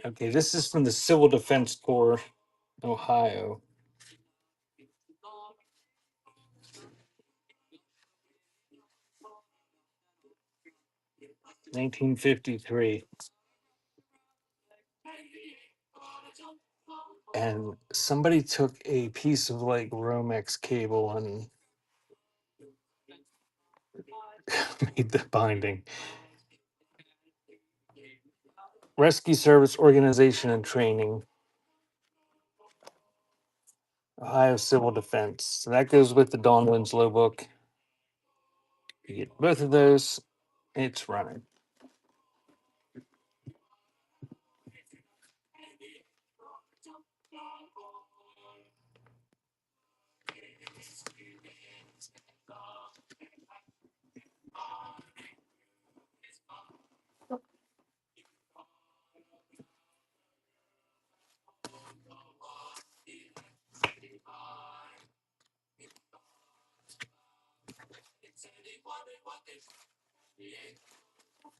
A: Okay, this is from the Civil Defense Corps, Ohio. 1953. And somebody took a piece of like Romex cable and made the binding. Rescue Service Organization and Training, Ohio Civil Defense. So that goes with the Don Winslow book. You get both of those, it's running.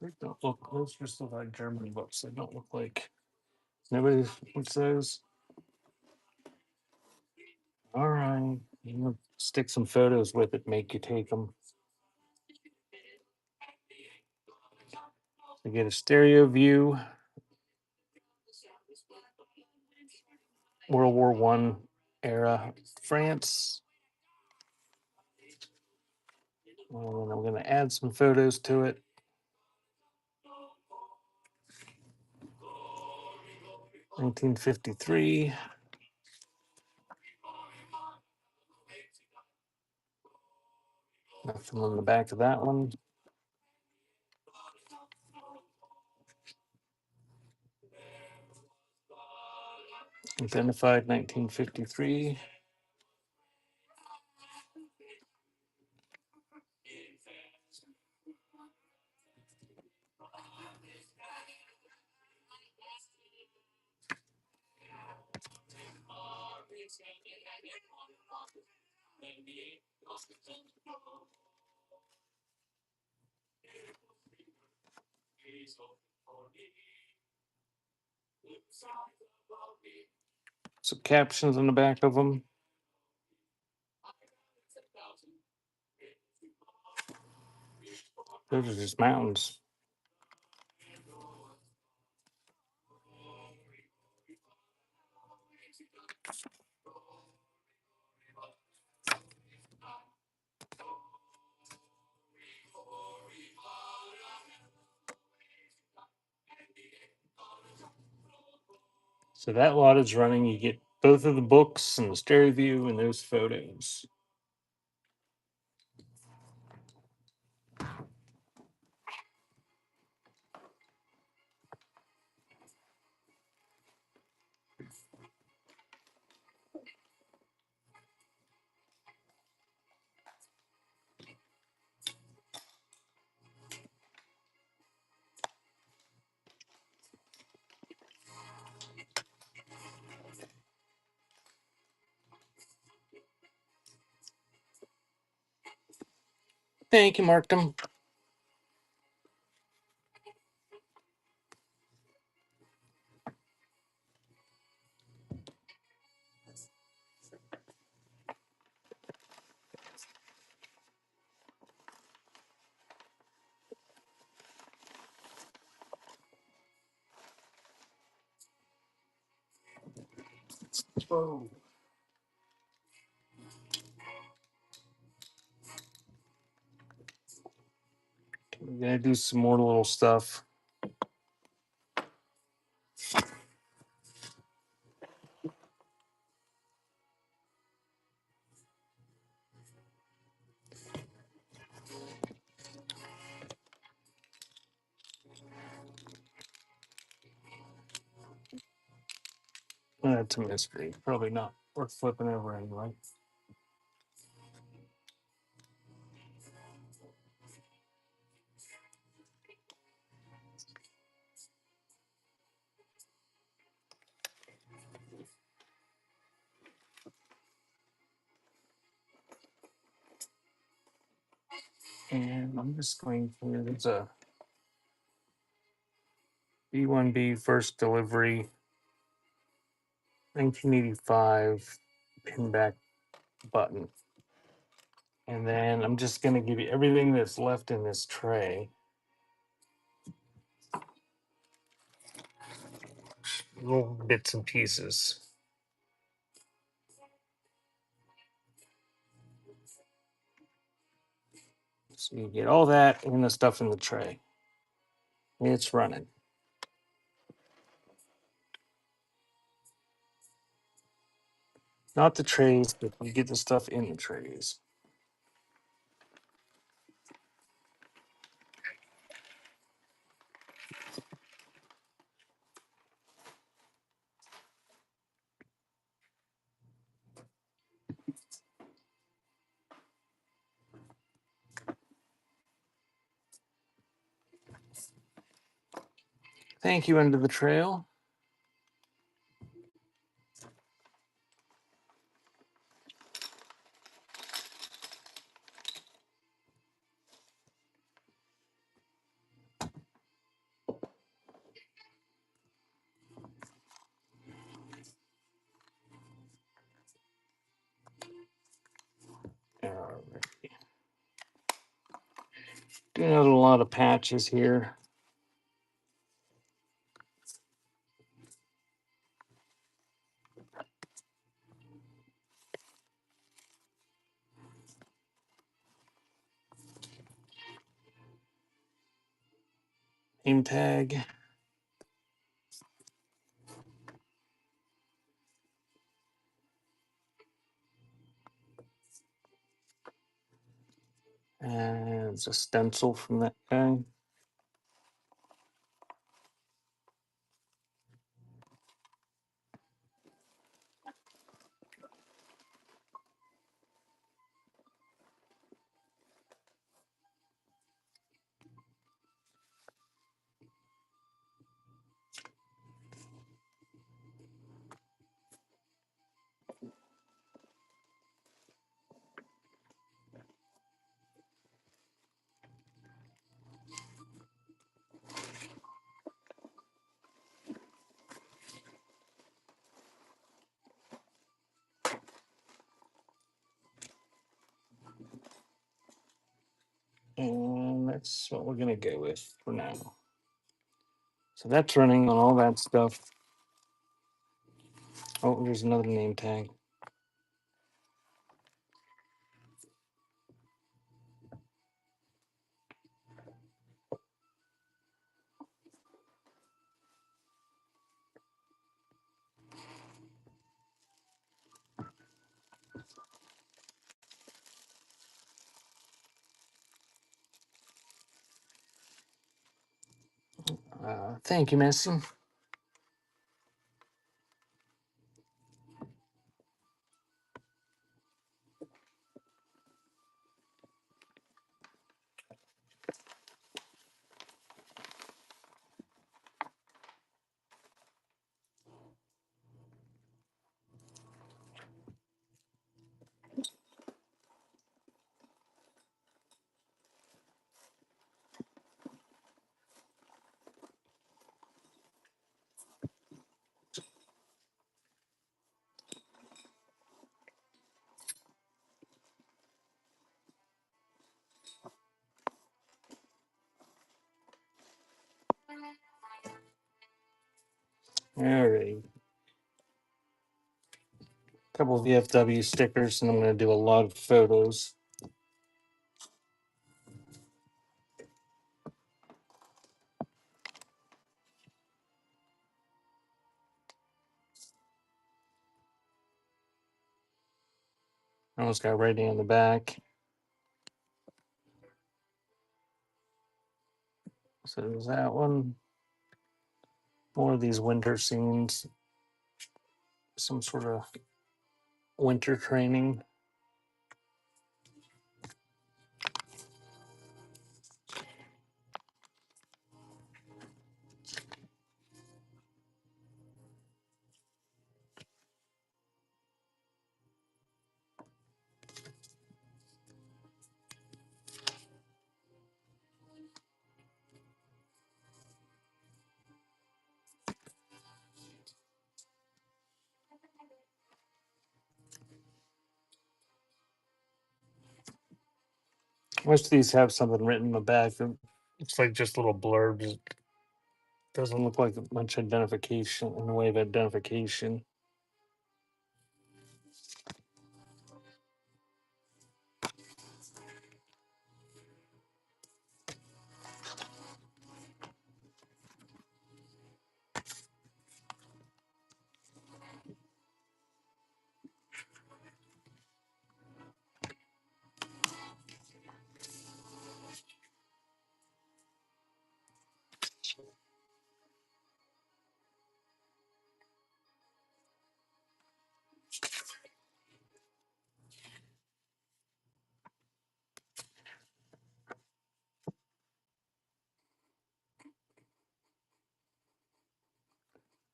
A: They don't look, those just look like German books. They don't look like nobody what's those. All right, you know, stick some photos with it, make you take them. You get a stereo view. World War One era France. And I'm going to add some photos to it. (1953). Nothing on the back of that one. Identified 1953. Some captions on the back of them. Those are just mountains. So that lot is running. You get both of the books and the stereo view and those photos. Thank you, Markdom. Whoa. We're gonna do some more little stuff. That's a mystery. Probably not worth flipping over anyway. And I'm just going for there's a B1B first delivery 1985 pinback button. And then I'm just going to give you everything that's left in this tray. Little bits and pieces. So you get all that and the stuff in the tray. It's running. Not the trays, but you get the stuff in the trays. Thank you, End of the Trail. Alright. Doing a lot of patches here. Name tag. And it's a stencil from that guy. And that's what we're going to go with for now. So that's running on all that stuff. Oh, there's another name tag. Thank you, Messi. All right. couple of VFW stickers, and I'm going to do a lot of photos. I almost got writing on the back. So there's that one. More of these winter scenes. Some sort of winter training. Most of these have something written in the back that looks like just little blurbs. It doesn't look like much identification in the way of identification.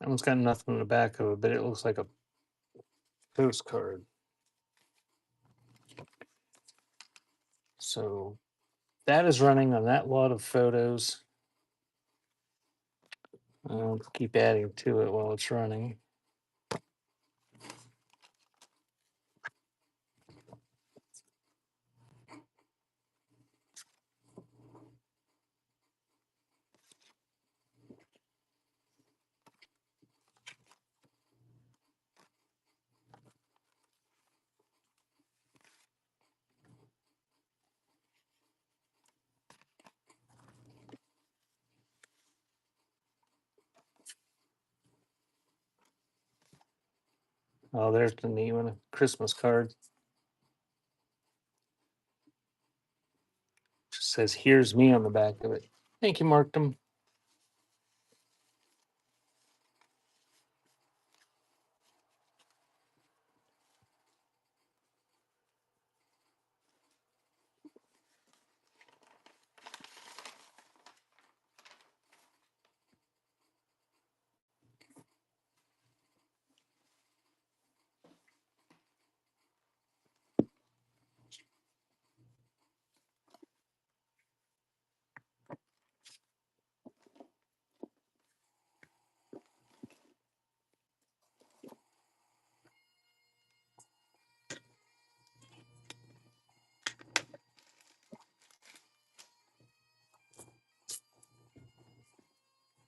A: That one's got nothing in the back of it, but it looks like a postcard. So that is running on that lot of photos. I'll keep adding to it while it's running. Oh, there's the neat one, a Christmas card. Just says, "Here's me" on the back of it. Thank you, Markdom.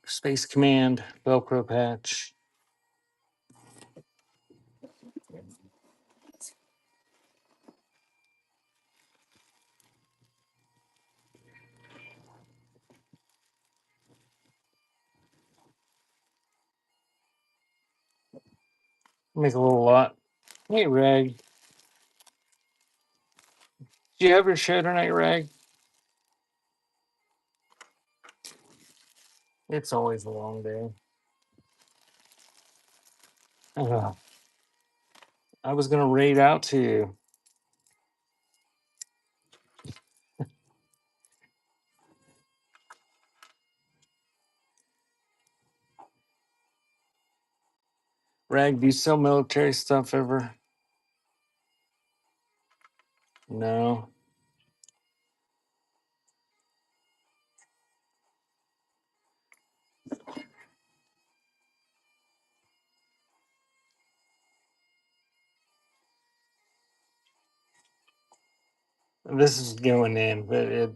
A: Space Command Velcro patch. Make a little lot. Hey, Rag. Do you have your show tonight, Rag? It's always a long day. I was gonna raid out to you. Rag, do you sell military stuff ever? No. This is going in, but it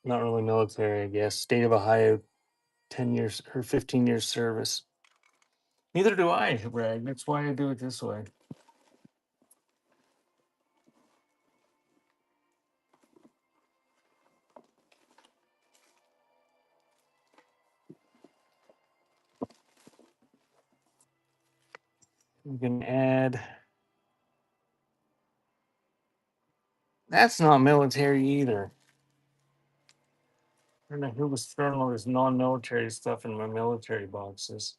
A: not really military, I guess. State of Ohio, 10 years or 15 years service. Neither do I, Rag. That's why I do it this way. You can add. That's not military either. I don't know who was throwing all this non-military stuff in my military boxes.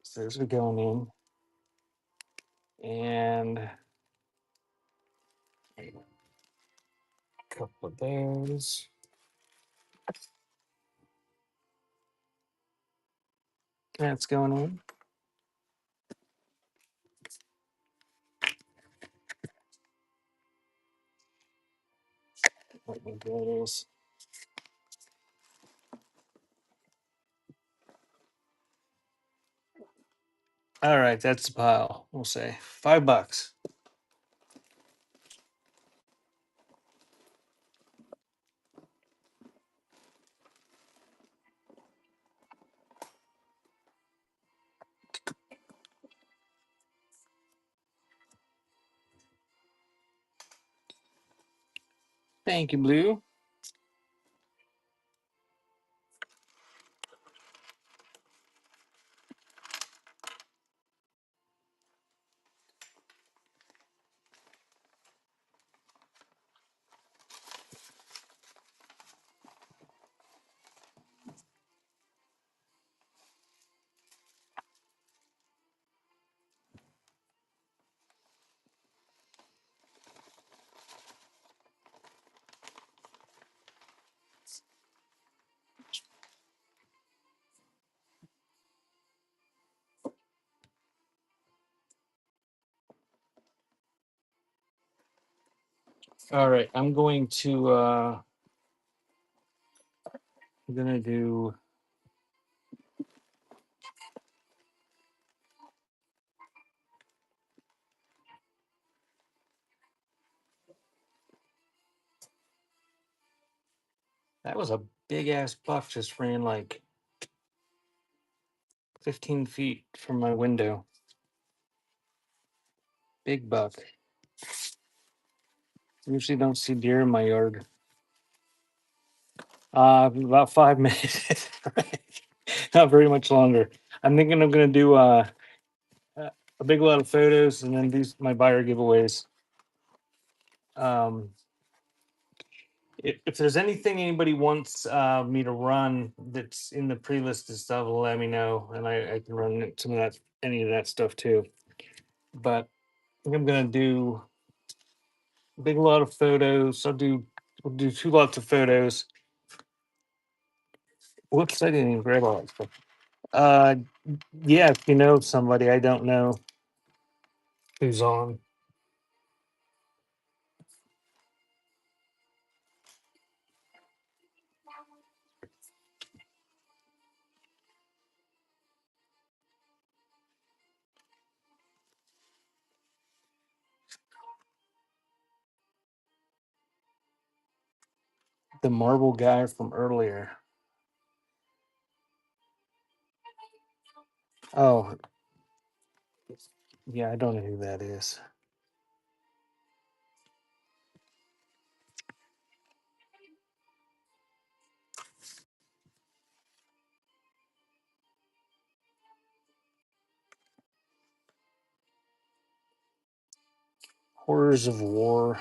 A: So those are going in, and a couple of those. That's going in. Let me do this. All right, that's the pile. We'll say $5. Thank you, Blue. All right, I'm gonna do that was a big ass buck just ran like 15 feet from my window. Big buck. Usually don't see deer in my yard. About 5 minutes. Not very much longer. I'm thinking I'm gonna do a big lot of photos and then do my buyer giveaways. Um, if there's anything anybody wants me to run that's in the pre-listed stuff, let me know, and I can run some of that, any of that stuff too. But I think I'm gonna do a big lot of photos. We'll do 2 lots of photos. Whoops, I didn't even grab all that stuff. Uh, yeah, if you know somebody, I don't know who's on. The marble guy from earlier. Oh, yeah, I don't know who that is. Horrors of War.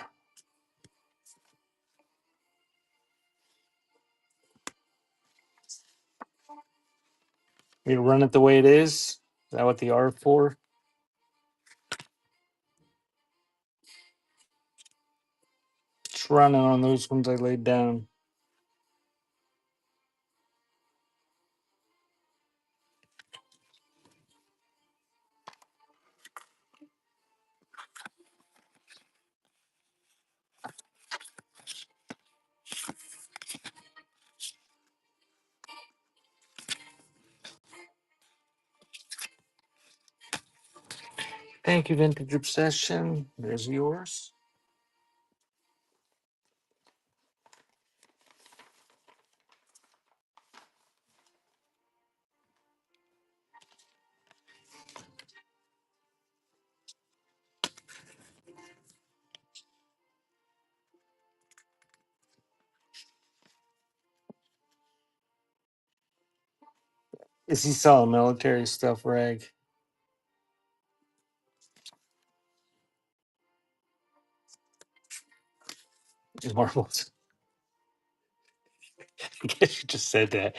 A: You run it the way it is. Is that what the R for? Just running on those ones I laid down. Thank you, Vintage Obsession. There's yours. Is he selling military stuff, Rag? Marbles. I guess you just said that.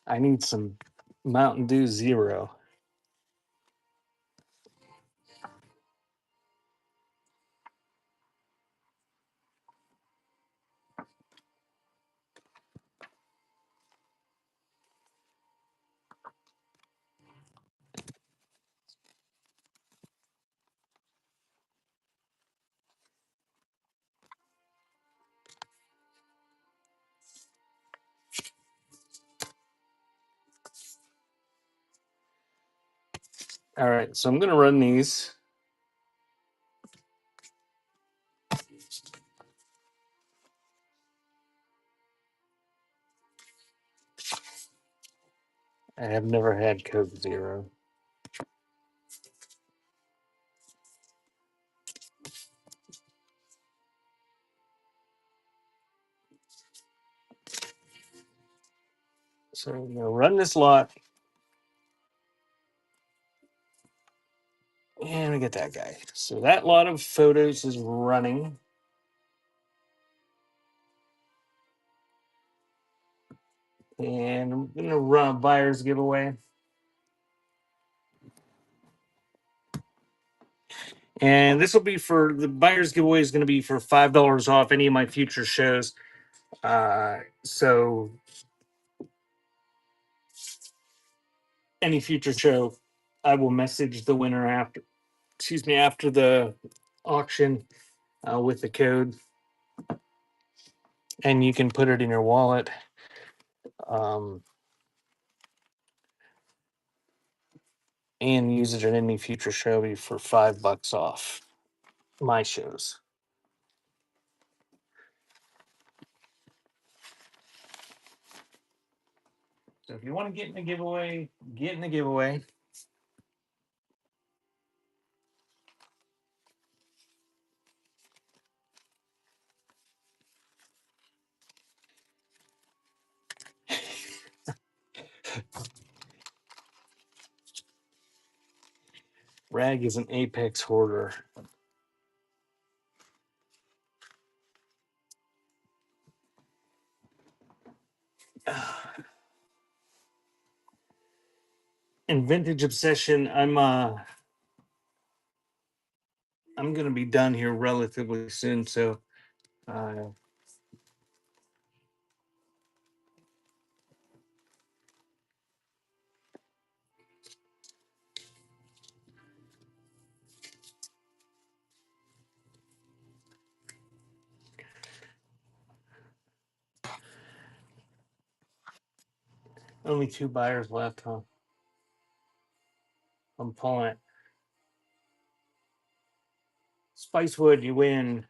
A: I need some Mountain Dew Zero. All right, so I'm going to run these. I have never had Coke Zero. So I'm going to run this lot. And we get that guy. So that lot of photos is running. And I'm going to run a buyer's giveaway. And this will be for the buyer's giveaway is going to be for $5 off any of my future shows. So any future show, I will message the winner after the auction with the code, and you can put it in your wallet. And use it in any future show for $5 off my shows. So if you want to get in the giveaway, get in the giveaway. Rag is an apex hoarder. In Vintage Obsession, I'm gonna be done here relatively soon, so only 2 buyers left, huh? I'm pulling it. Spicewood, you win.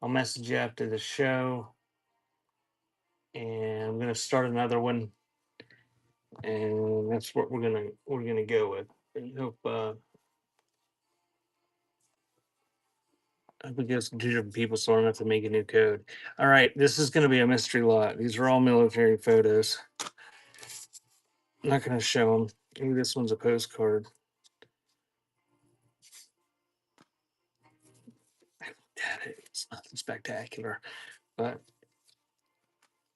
A: I'll message you after the show. And I'm gonna start another one. And that's what we're gonna go with. I hope I would get some 2 different people so I don't have to make a new code. All right, this is gonna be a mystery lot. These are all military photos. I'm not gonna show them. Maybe this one's a postcard. I looked at it. It's nothing spectacular, but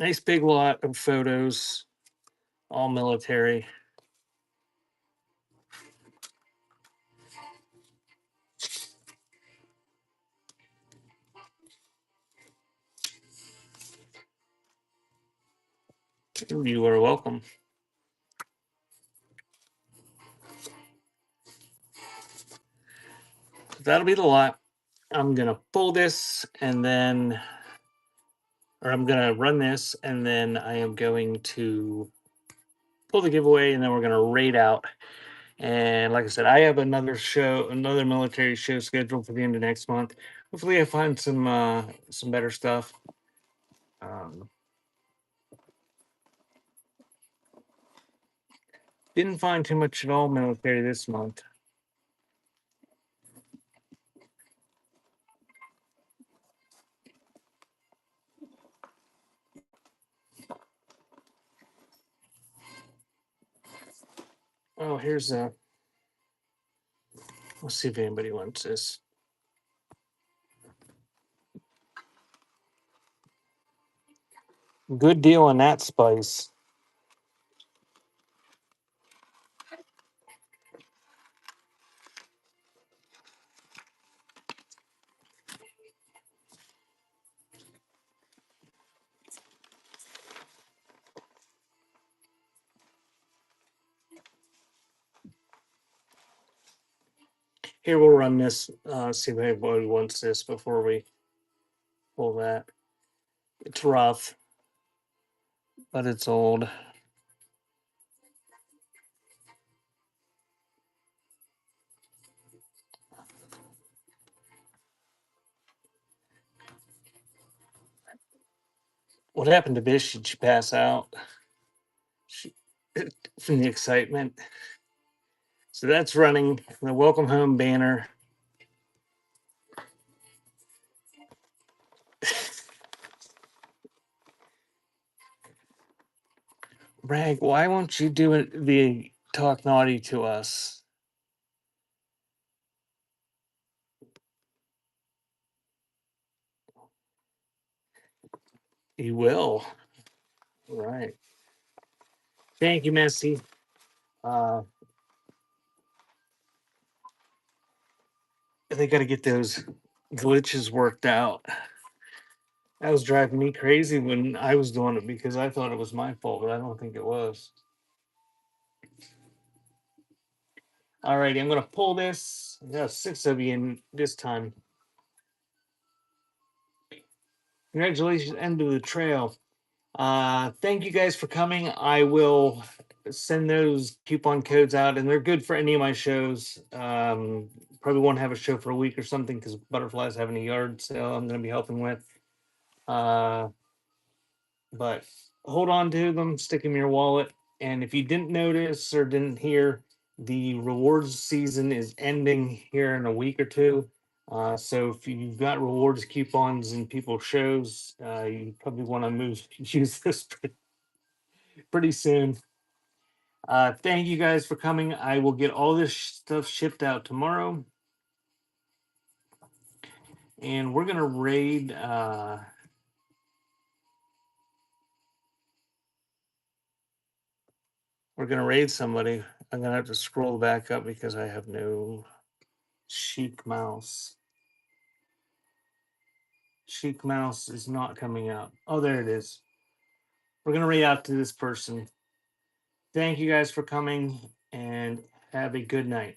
A: nice big lot of photos, all military. You are welcome. That'll be the lot. I'm gonna pull this and then, or I'm gonna run this and then I am going to pull the giveaway and then we're gonna rate out And like I said, I have another military show scheduled for the end of next month. Hopefully, I find some better stuff. Um, didn't find too much at all military this month. Oh, here's a. Let's see if anybody wants this. Good deal on that spice. Here, we'll run this. See if anybody wants this before we pull that. It's rough, but it's old. What happened to Bish? Did she pass out? She, from the excitement. So that's running the welcome home banner. Rag, why won't you do it the talk naughty to us? You will. Right. Thank you, Missy. They got to get those glitches worked out. That was driving me crazy when I was doing it because I thought it was my fault, but I don't think it was. All righty, I'm going to pull this. I got 6 of you in this time. Congratulations, end of the trail. Thank you guys for coming. I will send those coupon codes out, and they're good for any of my shows. Probably won't have a show for a week or something because Butterfly's having a yard sale I'm going to be helping with. But hold on to them, stick them in your wallet. And if you didn't notice or didn't hear, the rewards season is ending here in a week or two. So if you've got rewards coupons in people's shows, you probably want to use this pretty soon. Thank you guys for coming. I will get all this stuff shipped out tomorrow. And we're gonna raid somebody. I'm gonna have to scroll back up because I have no Chic Mouse. Chic Mouse is not coming out. Oh, there it is. We're gonna raid out to this person. Thank you guys for coming and have a good night.